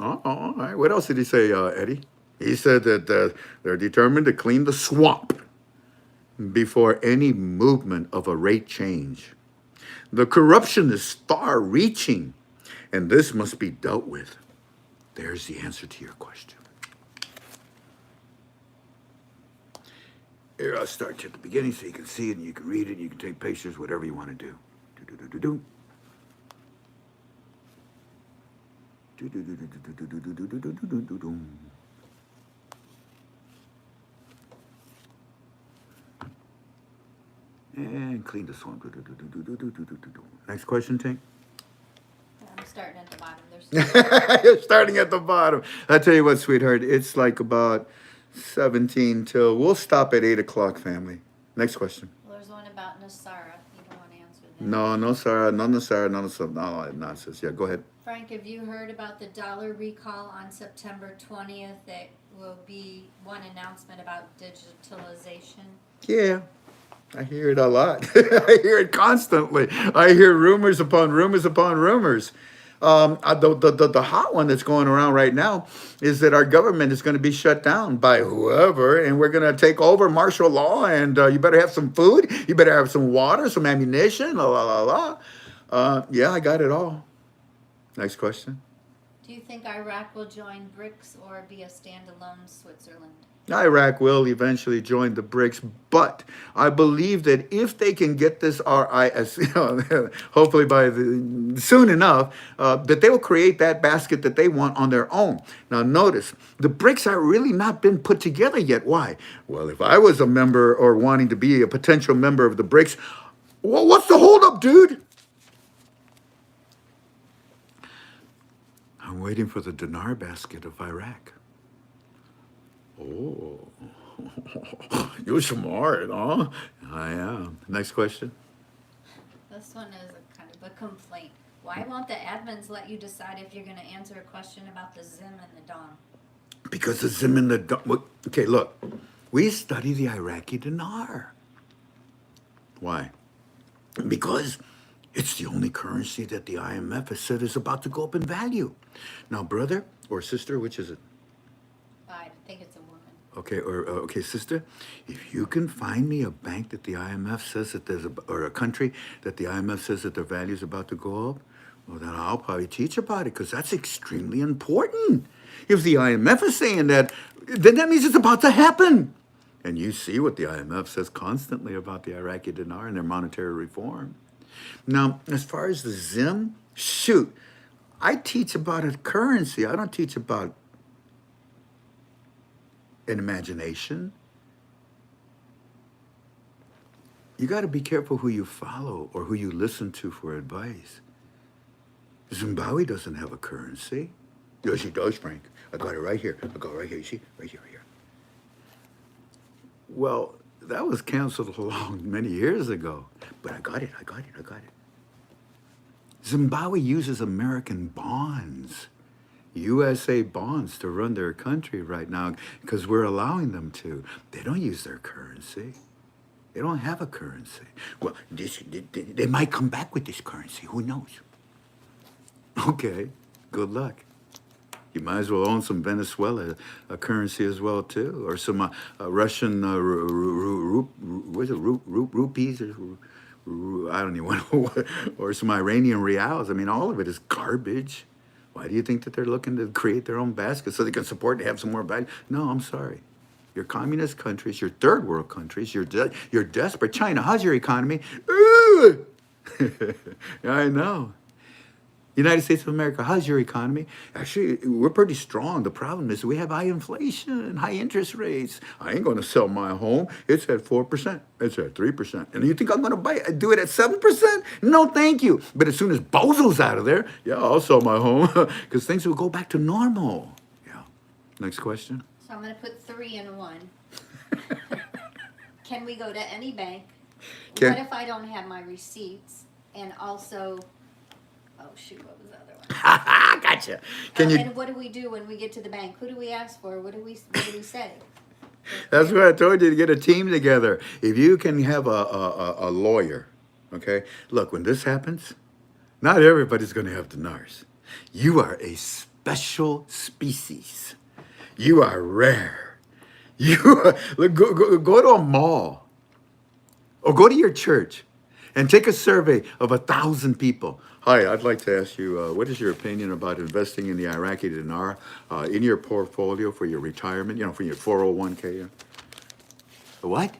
Oh, all right. What else did he say, Eddie? He said that they're determined to clean the swamp before any movement of a rate change. The corruption is far-reaching, and this must be dealt with. There's the answer to your question. Here, I'll start at the beginning so you can see it and you can read it and you can take pictures, whatever you want to do. And clean this one. Next question, Tank. I'm starting at the bottom. There's You're starting at the bottom. I tell you what, sweetheart, it's like about 17 till we'll stop at 8 o'clock, family. Next question. well, there's one about Nasara. You don't want to answer that. No, Sarah, no, Sarah, no nonsense. Yeah, go ahead. Frank, have you heard about the dollar recall on September 20th? There will be one announcement about digitalization. Yeah, I hear it a lot. I hear it constantly. I hear rumors upon rumors upon rumors. The hot one that's going around right now is that our government is going to be shut down by whoever, and we're going to take over martial law, and you better have some food, you better have some water, some ammunition, la la la la. Yeah, I got it all. Next question. Do you think Iraq will join BRICS or be a standalone Switzerland? Iraq will eventually join the BRICS, but I believe that if they can get this RIS, hopefully soon enough, that they will create that basket that they want on their own. Now, notice the BRICS are really not been put together yet. Why? Well, if I was a member or wanting to be a potential member of the BRICS, well, what's the holdup, dude? I'm waiting for the dinar basket of Iraq. Oh, you're smart, huh? I am. Next question. This one is a kind of a complaint. Why won't the admins let you decide if you're going to answer a question about the Zim and the Dong? Because the Zim and the Dong. Okay, look. We study the Iraqi dinar. Why? Because it's the only currency that the IMF has said is about to go up in value. Now, brother or sister, which is it? I think it's a woman. Okay, okay, sister, if you can find me a bank that the IMF says that or a country that the IMF says that their value is about to go up, well, then I'll probably teach about it because that's extremely important. If the IMF is saying that, then that means it's about to happen. And you see what the IMF says constantly about the Iraqi dinar and their monetary reform. Now, as far as the Zim, shoot, I teach about a currency. I don't teach about an imagination. You got to be careful who you follow or who you listen to for advice. Zimbabwe doesn't have a currency. Yes, it does, Frank. I got it right here. I got it right here. You see? Right here, right here. Well, that was canceled many years ago. But I got it. Zimbabwe uses American bonds. USA bonds to run their country right now because we're allowing them to. They don't use their currency. They don't have a currency. Well, they might come back with this currency. Who knows? Okay, good luck. You might as well own some Venezuela a currency as well too, or some Russian rupees or I don't even know, or some Iranian reals. I mean, all of it is garbage. Why do you think that they're looking to create their own basket so they can support and have some more value? No, I'm sorry. Your communist countries, your third world countries, you're desperate. China, how's your economy? I know. United States of America, how's your economy? Actually, we're pretty strong. The problem is we have high inflation, high interest rates. I ain't going to sell my home. It's at 4%. It's at 3%. And you think I'm going to do it at 7%? No, thank you. But as soon as Bozo's out of there, yeah, I'll sell my home because things will go back to normal. Yeah. Next question. So I'm going to put 3 in 1. Can we go to any bank? What if I don't have my receipts? And also... Oh, shoot, what was the other one? Gotcha. And what do we do when we get to the bank? Who do we ask for? What do we say? That's what I told you, to get a team together. If you can have a lawyer, okay? Look, when this happens, not everybody's going to have dinars. You are a special species. You are rare. Look, go to a mall or go to your church and take a survey of 1,000 people. Hi, I'd like to ask you, what is your opinion about investing in the Iraqi dinar in your portfolio for your retirement, for your 401k? What?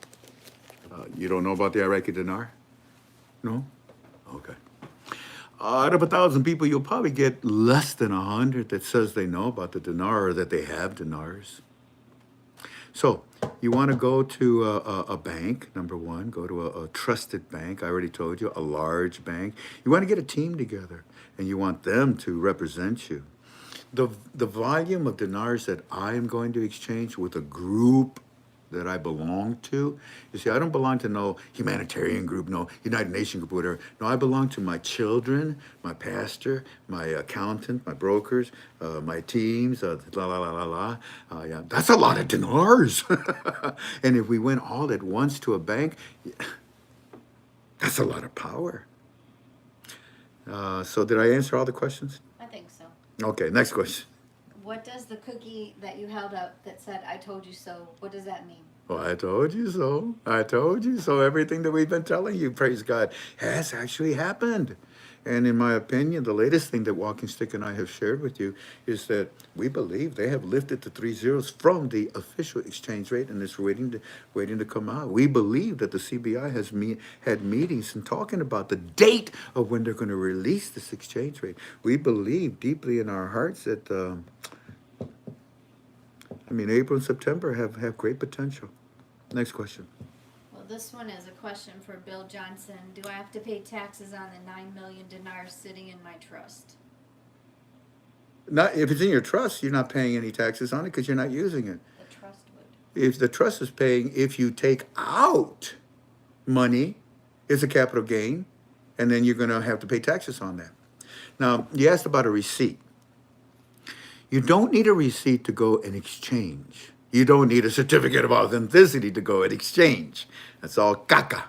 You don't know about the Iraqi dinar? No? Okay. Out of 1,000 people, you'll probably get less than 100 that says they know about the dinar or that they have dinars. So you want to go to a bank, number one, go to a trusted bank. I already told you, a large bank. You want to get a team together and you want them to represent you. The volume of dinars that I am going to exchange with a group that I belong to. You see, I don't belong to no humanitarian group, no United Nations group, whatever. No, I belong to my children, my pastor, my accountant, my brokers, my teams, la la la la la. Yeah, that's a lot of dinars. And if we went all at once to a bank, that's a lot of power. So did I answer all the questions? I think so. Okay, next question. What does the cookie that you held up that said "I told you so"? What does that mean? Well, I told you so. I told you so. Everything that we've been telling you, praise God, has actually happened. And in my opinion, the latest thing that Walking Stick and I have shared with you is that we believe they have lifted the 3 zeros from the official exchange rate and it's waiting to come out. We believe that the CBI has had meetings and talking about the date of when they're going to release this exchange rate. We believe deeply in our hearts that April and September have great potential. Next question. Well, this one is a question for Bill Johnson. Do I have to pay taxes on the 9 million dinars sitting in my trust? Not if it's in your trust, you're not paying any taxes on it because you're not using it. The trust would. If the trust is paying, if you take out money, it's a capital gain, and then you're going to have to pay taxes on that. Now, you asked about a receipt. You don't need a receipt to go and exchange. You don't need a certificate of authenticity to go and exchange. That's all caca.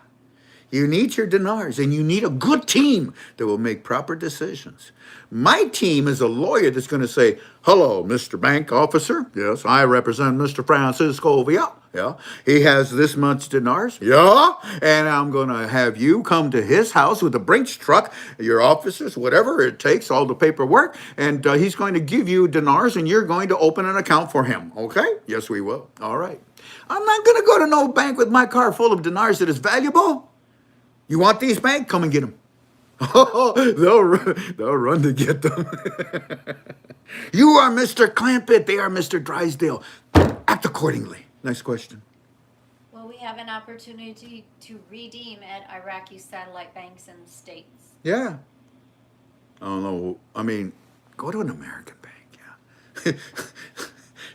You need your dinars and you need a good team that will make proper decisions. My team is a lawyer that's going to say, hello, Mr. Bank Officer. Yes, I represent Mr. Francisco Villa. Yeah, he has this much dinars. Yeah, and I'm going to have you come to his house with a Brinks truck, your officers, whatever it takes, all the paperwork, and he's going to give you dinars and you're going to open an account for him. Okay? Yes, we will. All right. I'm not going to go to no bank with my car full of dinars that is valuable. You want these, bank? Come and get them. Oh, they'll run to get them. You are Mr. Clampett. They are Mr. Drysdale. Act accordingly. Next question. Will we have an opportunity to redeem at Iraqi satellite banks in the States? Yeah. I don't know. I mean, go to an American bank. Yeah.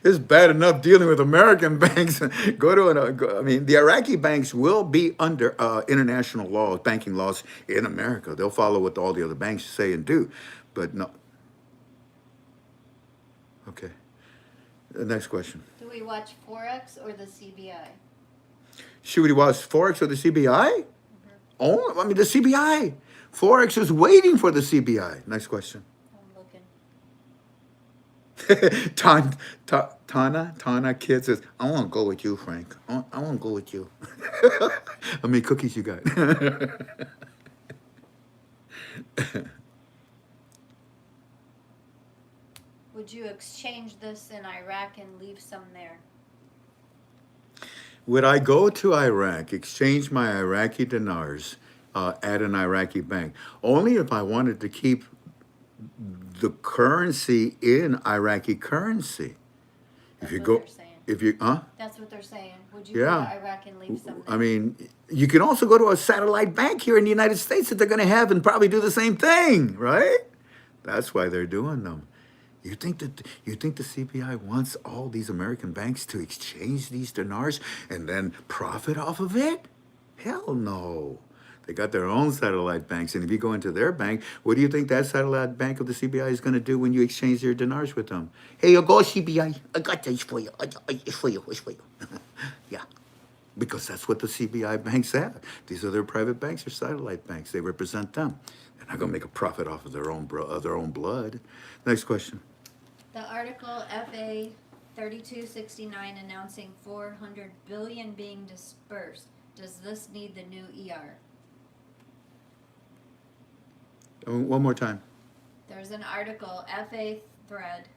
It's bad enough dealing with American banks. The Iraqi banks will be under international laws, banking laws in America. They'll follow what all the other banks say and do. But no. Okay. The next question. Do we watch Forex or the CBI? Should we watch Forex or the CBI? Oh, the CBI. Forex is waiting for the CBI. Next question. I'm looking. Tana Kid says, I want to go with you, Frank. I want to go with you. How many cookies you got? Would you exchange this in Iraq and leave some there? Would I go to Iraq, exchange my Iraqi dinars at an Iraqi bank? Only if I wanted to keep the currency in Iraqi currency. That's what they're saying. That's what they're saying. Would you go to Iraq and leave some there? You can also go to a satellite bank here in the United States that they're going to have and probably do the same thing, right? That's why they're doing them. You think the CBI wants all these American banks to exchange these dinars and then profit off of it? Hell no. They got their own satellite banks, and if you go into their bank, what do you think that satellite bank of the CBI is going to do when you exchange your dinars with them? Hey, you go CBI. I got this for you. It's for you. It's for you. Yeah, because that's what the CBI banks have. These are their private banks or satellite banks. They represent them. They're not going to make a profit off of their own blood. Next question. The article FA 3269 announcing 400 billion being dispersed. Does this need the new ER? One more time. There's an article, FA thread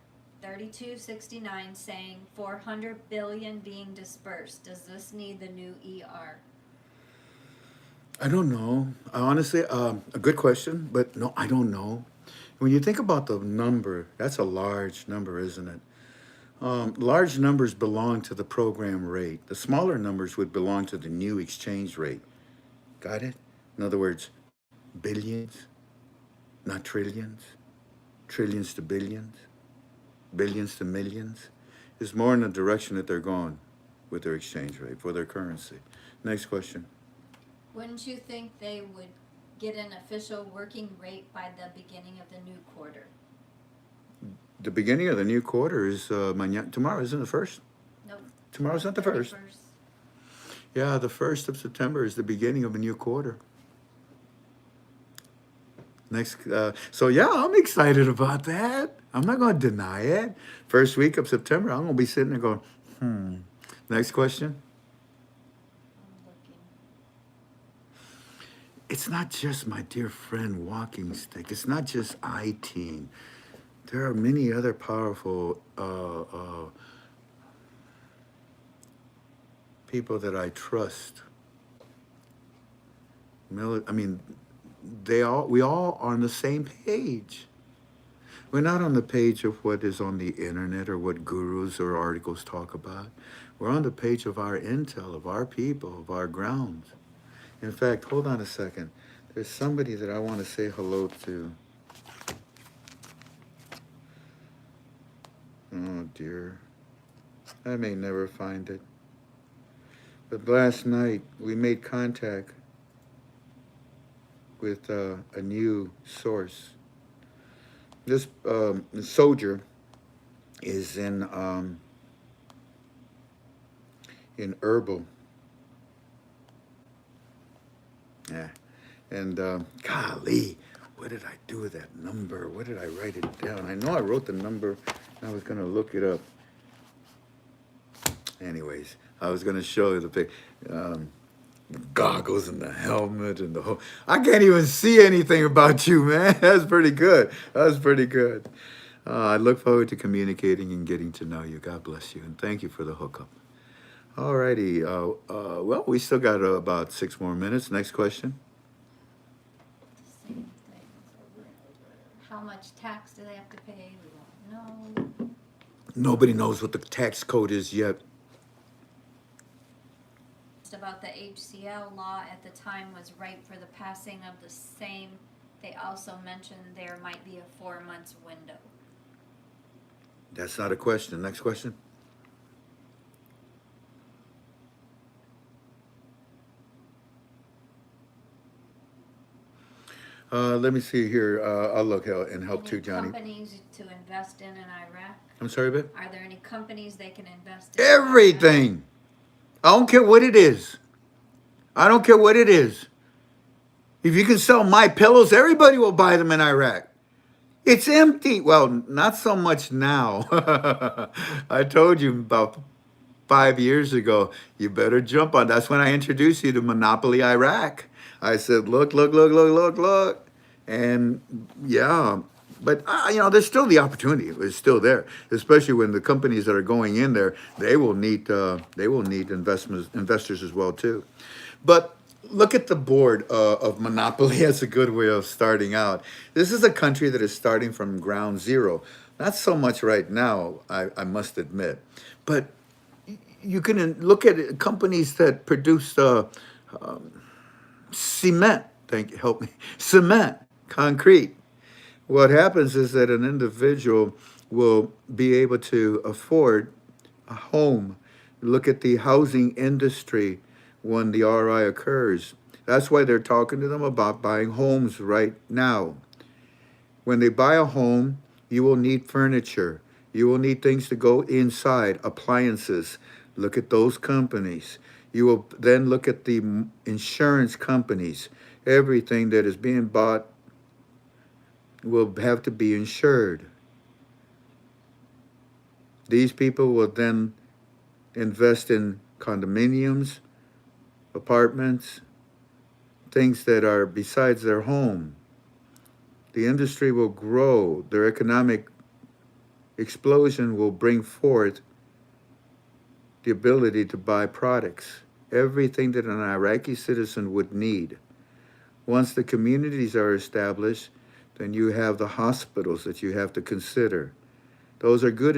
3269, saying 400 billion being dispersed. Does this need the new ER? I don't know. Honestly, a good question, but no, I don't know. When you think about the number, that's a large number, isn't it? Large numbers belong to the program rate. The smaller numbers would belong to the new exchange rate. Got it? In other words, billions, not trillions, trillions to billions, billions to millions, is more in the direction that they're going with their exchange rate for their currency. Next question. Wouldn't you think they would get an official working rate by the beginning of the new quarter? The beginning of the new quarter is tomorrow, isn't it the first? Nope. Tomorrow's not the first. 31st. Yeah, the 1st of September is the beginning of a new quarter. Next, so yeah, I'm excited about that. I'm not going to deny it. First week of September, I'm going to be sitting there going, Next question. I'm looking. It's not just my dear friend Walking Stick. It's not just iTeen. There are many other powerful people that I trust. I mean, we all are on the same page. We're not on the page of what is on the internet or what gurus or articles talk about. We're on the page of our intel, of our people, of our grounds. In fact, hold on a second. There's somebody that I want to say hello to. Oh dear. I may never find it. But last night we made contact with a new source. This soldier is in herbal. Yeah. And golly, what did I do with that number? What did I write it down? I know I wrote the number. I was going to look it up. Anyways, I was going to show you the goggles and the helmet and the whole. I can't even see anything about you, man. That's pretty good. That's pretty good. I look forward to communicating and getting to know you. God bless you. And thank you for the hookup. All righty. Well, we still got about 6 more minutes. Next question. Same thing. How much tax do they have to pay? We don't know. Nobody knows what the tax code is yet. About the HCL law at the time was ripe for the passing of the same. They also mentioned there might be a 4 months window. That's not a question. Next question. Let me see here. I'll look and help too, Johnny. Companies to invest in Iraq? I'm sorry, babe? Are there any companies they can invest in? Everything. I don't care what it is. I don't care what it is. If you can sell my pillows, everybody will buy them in Iraq. It's empty. Well, not so much now. I told you about 5 years ago, you better jump on. That's when I introduced you to Monopoly Iraq. I said, look. And yeah, but there's still the opportunity. It's still there, especially when the companies that are going in there, they will need investors as well too. But look at the board of Monopoly. That's a good way of starting out. This is a country that is starting from ground zero. Not so much right now, I must admit. But you can look at companies that produce cement. Thank you, help me. Cement, concrete. What happens is that an individual will be able to afford a home. Look at the housing industry when the RI occurs. That's why they're talking to them about buying homes right now. When they buy a home, you will need furniture. You will need things to go inside, appliances. Look at those companies. You will then look at the insurance companies. Everything that is being bought will have to be insured. These people will then invest in condominiums, apartments, things that are besides their home. The industry will grow. Their economic explosion will bring forth the ability to buy products, everything that an Iraqi citizen would need. Once the communities are established, then you have the hospitals that you have to consider. Those are good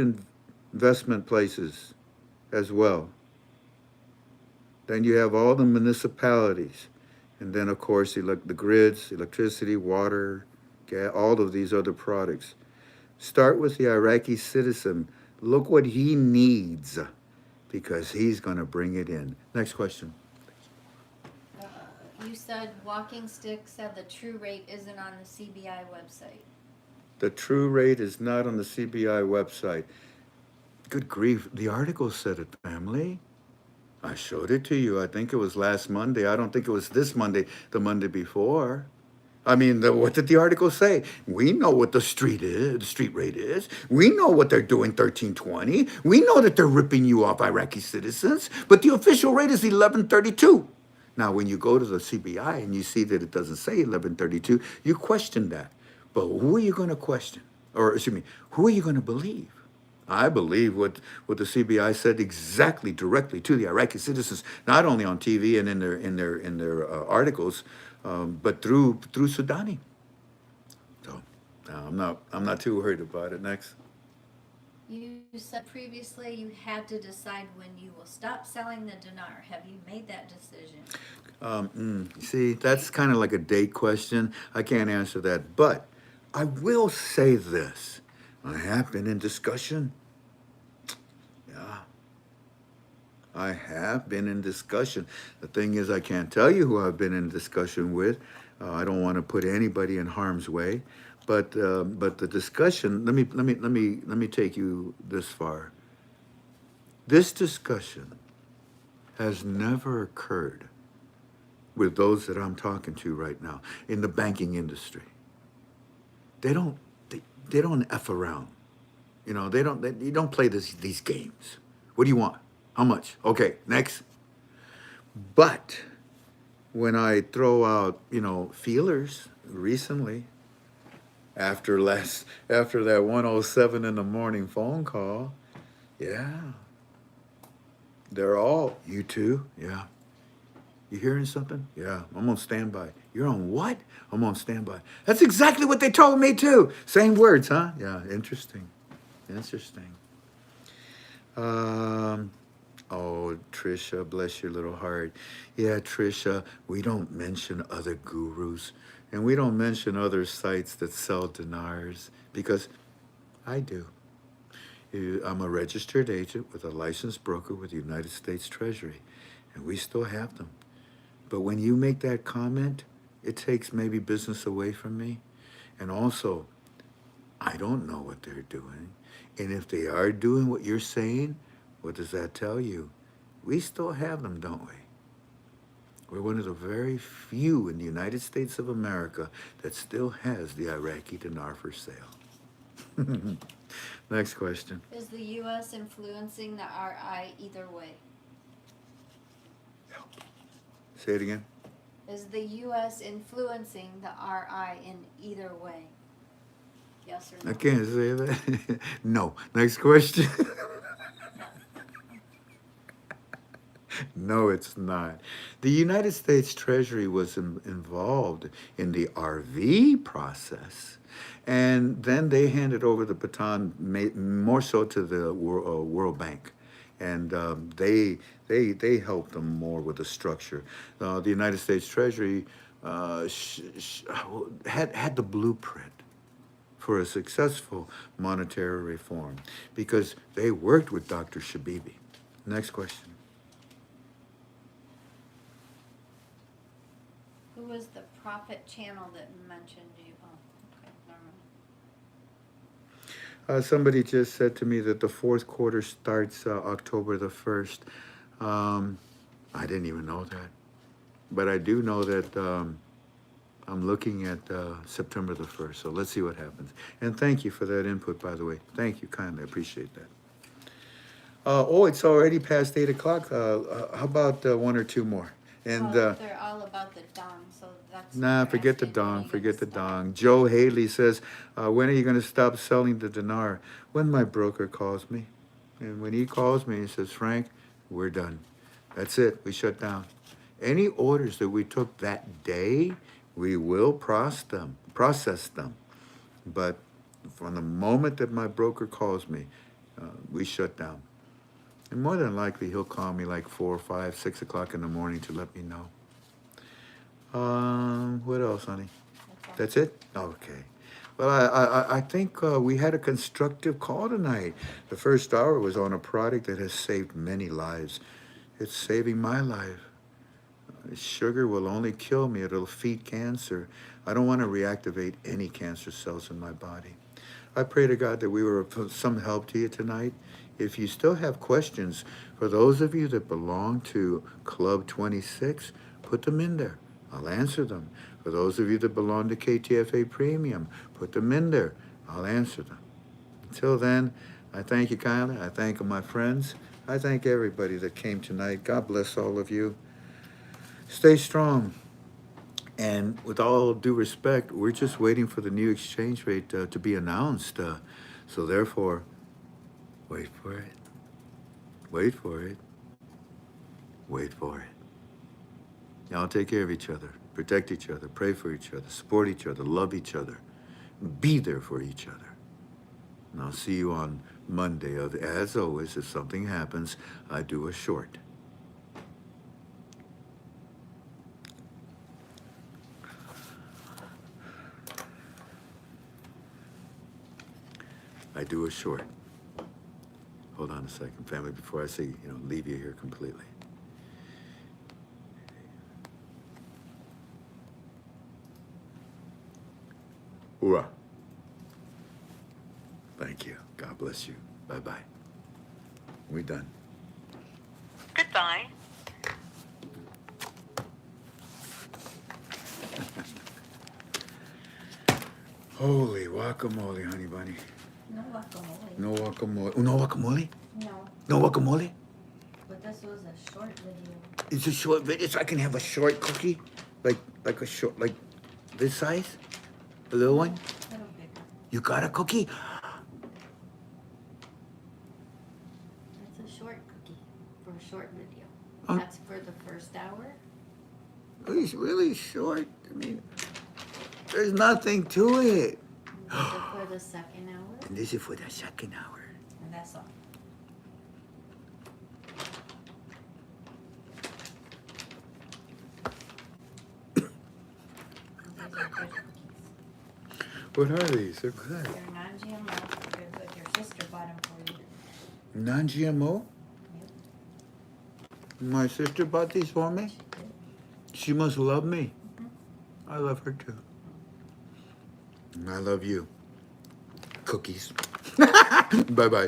investment places as well. Then you have all the municipalities. And then, of course, the grids, electricity, water, gas, all of these other products. Start with the Iraqi citizen. Look what he needs because he's going to bring it in. Next question. You said Walking Stick said the true rate isn't on the CBI website. The true rate is not on the CBI website. Good grief. The article said it, family. I showed it to you. I think it was last Monday. I don't think it was this Monday, the Monday before. I mean, what did the article say? We know what the street rate is. We know what they're doing 1320. We know that they're ripping you off, Iraqi citizens, but the official rate is 1132. Now, when you go to the CBI and you see that it doesn't say 1132, you question that. But who are you going to question? Or, excuse me, who are you going to believe? I believe what the CBI said exactly directly to the Iraqi citizens, not only on TV and in their articles, but through Sudani. So I'm not too worried about it. Next. You said previously you had to decide when you will stop selling the dinar. Have you made that decision? See, that's kind of like a date question. I can't answer that, but I will say this. I have been in discussion. Yeah. I have been in discussion. The thing is, I can't tell you who I've been in discussion with. I don't want to put anybody in harm's way. But the discussion, let me take you this far. This discussion has never occurred with those that I'm talking to right now in the banking industry. They don't F around. You know, you don't play these games. What do you want? How much? Okay, next. But when I throw out, feelers recently, after that 107 in the morning phone call, yeah. They're all, you too? Yeah. You hearing something? Yeah, I'm on standby. You're on what? I'm on standby. That's exactly what they told me too. Same words, huh? Yeah, interesting. Oh, Trisha, bless your little heart. Yeah, Trisha, we don't mention other gurus and we don't mention other sites that sell dinars because I do. I'm a registered agent with a licensed broker with the United States Treasury, and we still have them. But when you make that comment, it takes maybe business away from me. And also, I don't know what they're doing. And if they are doing what you're saying, what does that tell you? We still have them, don't we? We're one of the very few in the United States of America that still has the Iraqi dinar for sale. Next question. Is the U.S. influencing the RI either way? Say it again. Is the U.S. influencing the RI in either way? Yes or no? I can't say that. No. Next question. No, it's not. The United States Treasury was involved in the RV process, and then they handed over the baton more so to the World Bank, and they helped them more with the structure. The United States Treasury had the blueprint for a successful monetary reform because they worked with Dr. Shabibi. Next question. Who was the profit channel that mentioned you? Oh, okay, never mind. Somebody just said to me that the fourth quarter starts October the 1st. I didn't even know that. But I do know that I'm looking at September the 1st. So let's see what happens. And thank you for that input, by the way. Thank you kindly. I appreciate that. It's already past 8 o'clock. How about one or two more? And they're all about the dong, so that's. nah, forget the dong. Forget the dong. Joe Haley says, when are you going to stop selling the dinar? When my broker calls me. And when he calls me, he says, Frank, we're done. That's it. We shut down. Any orders that we took that day, We will process them. But from the moment that my broker calls me, we shut down. And more than likely, he'll call me like 4, 5, 6 o'clock in the morning to let me know. What else, honey? That's it? Okay. Well, I think we had a constructive call tonight. The first hour was on a product that has saved many lives. It's saving my life. Sugar will only kill me. It'll feed cancer. I don't want to reactivate any cancer cells in my body. I pray to God that we were of some help to you tonight. If you still have questions, for those of you that belong to Club 26, put them in there. I'll answer them. For those of you that belong to KTFA Premium, put them in there. I'll answer them. Until then, I thank you kindly. I thank my friends. I thank everybody that came tonight. God bless all of you. Stay strong. And with all due respect, we're just waiting for the new exchange rate to be announced. So therefore, wait for it. Wait for it. Wait for it. Y'all take care of each other. Protect each other. Pray for each other. Support each other. Love each other. Be there for each other. And I'll see you on Monday. As always, if something happens, I do a short. I do a short. Hold on a second, family, before I say, leave you here completely. Hoorah. Thank you. God bless you. Bye-bye. We're done. Goodbye. Holy guacamole, honey bunny. No guacamole. No guacamole. No guacamole? No, No guacamole? but this was a short video. It's a short video, so I can have a short cookie? Like a short, like this size? A little one? A little bigger. You got a cookie? It's a short cookie for a short video. Huh? That's for the first hour. It's really short. I mean, there's nothing to it. And this is for the second hour. And this is for the second hour. And that's all. These are good cookies. What are these? They're good. They're non-GMO. They're good. Your sister bought them for you. Non-GMO? Yep. My sister bought these for me? She did. She must love me. Mhm. I love her too. And I love you. Cookies. Bye-bye.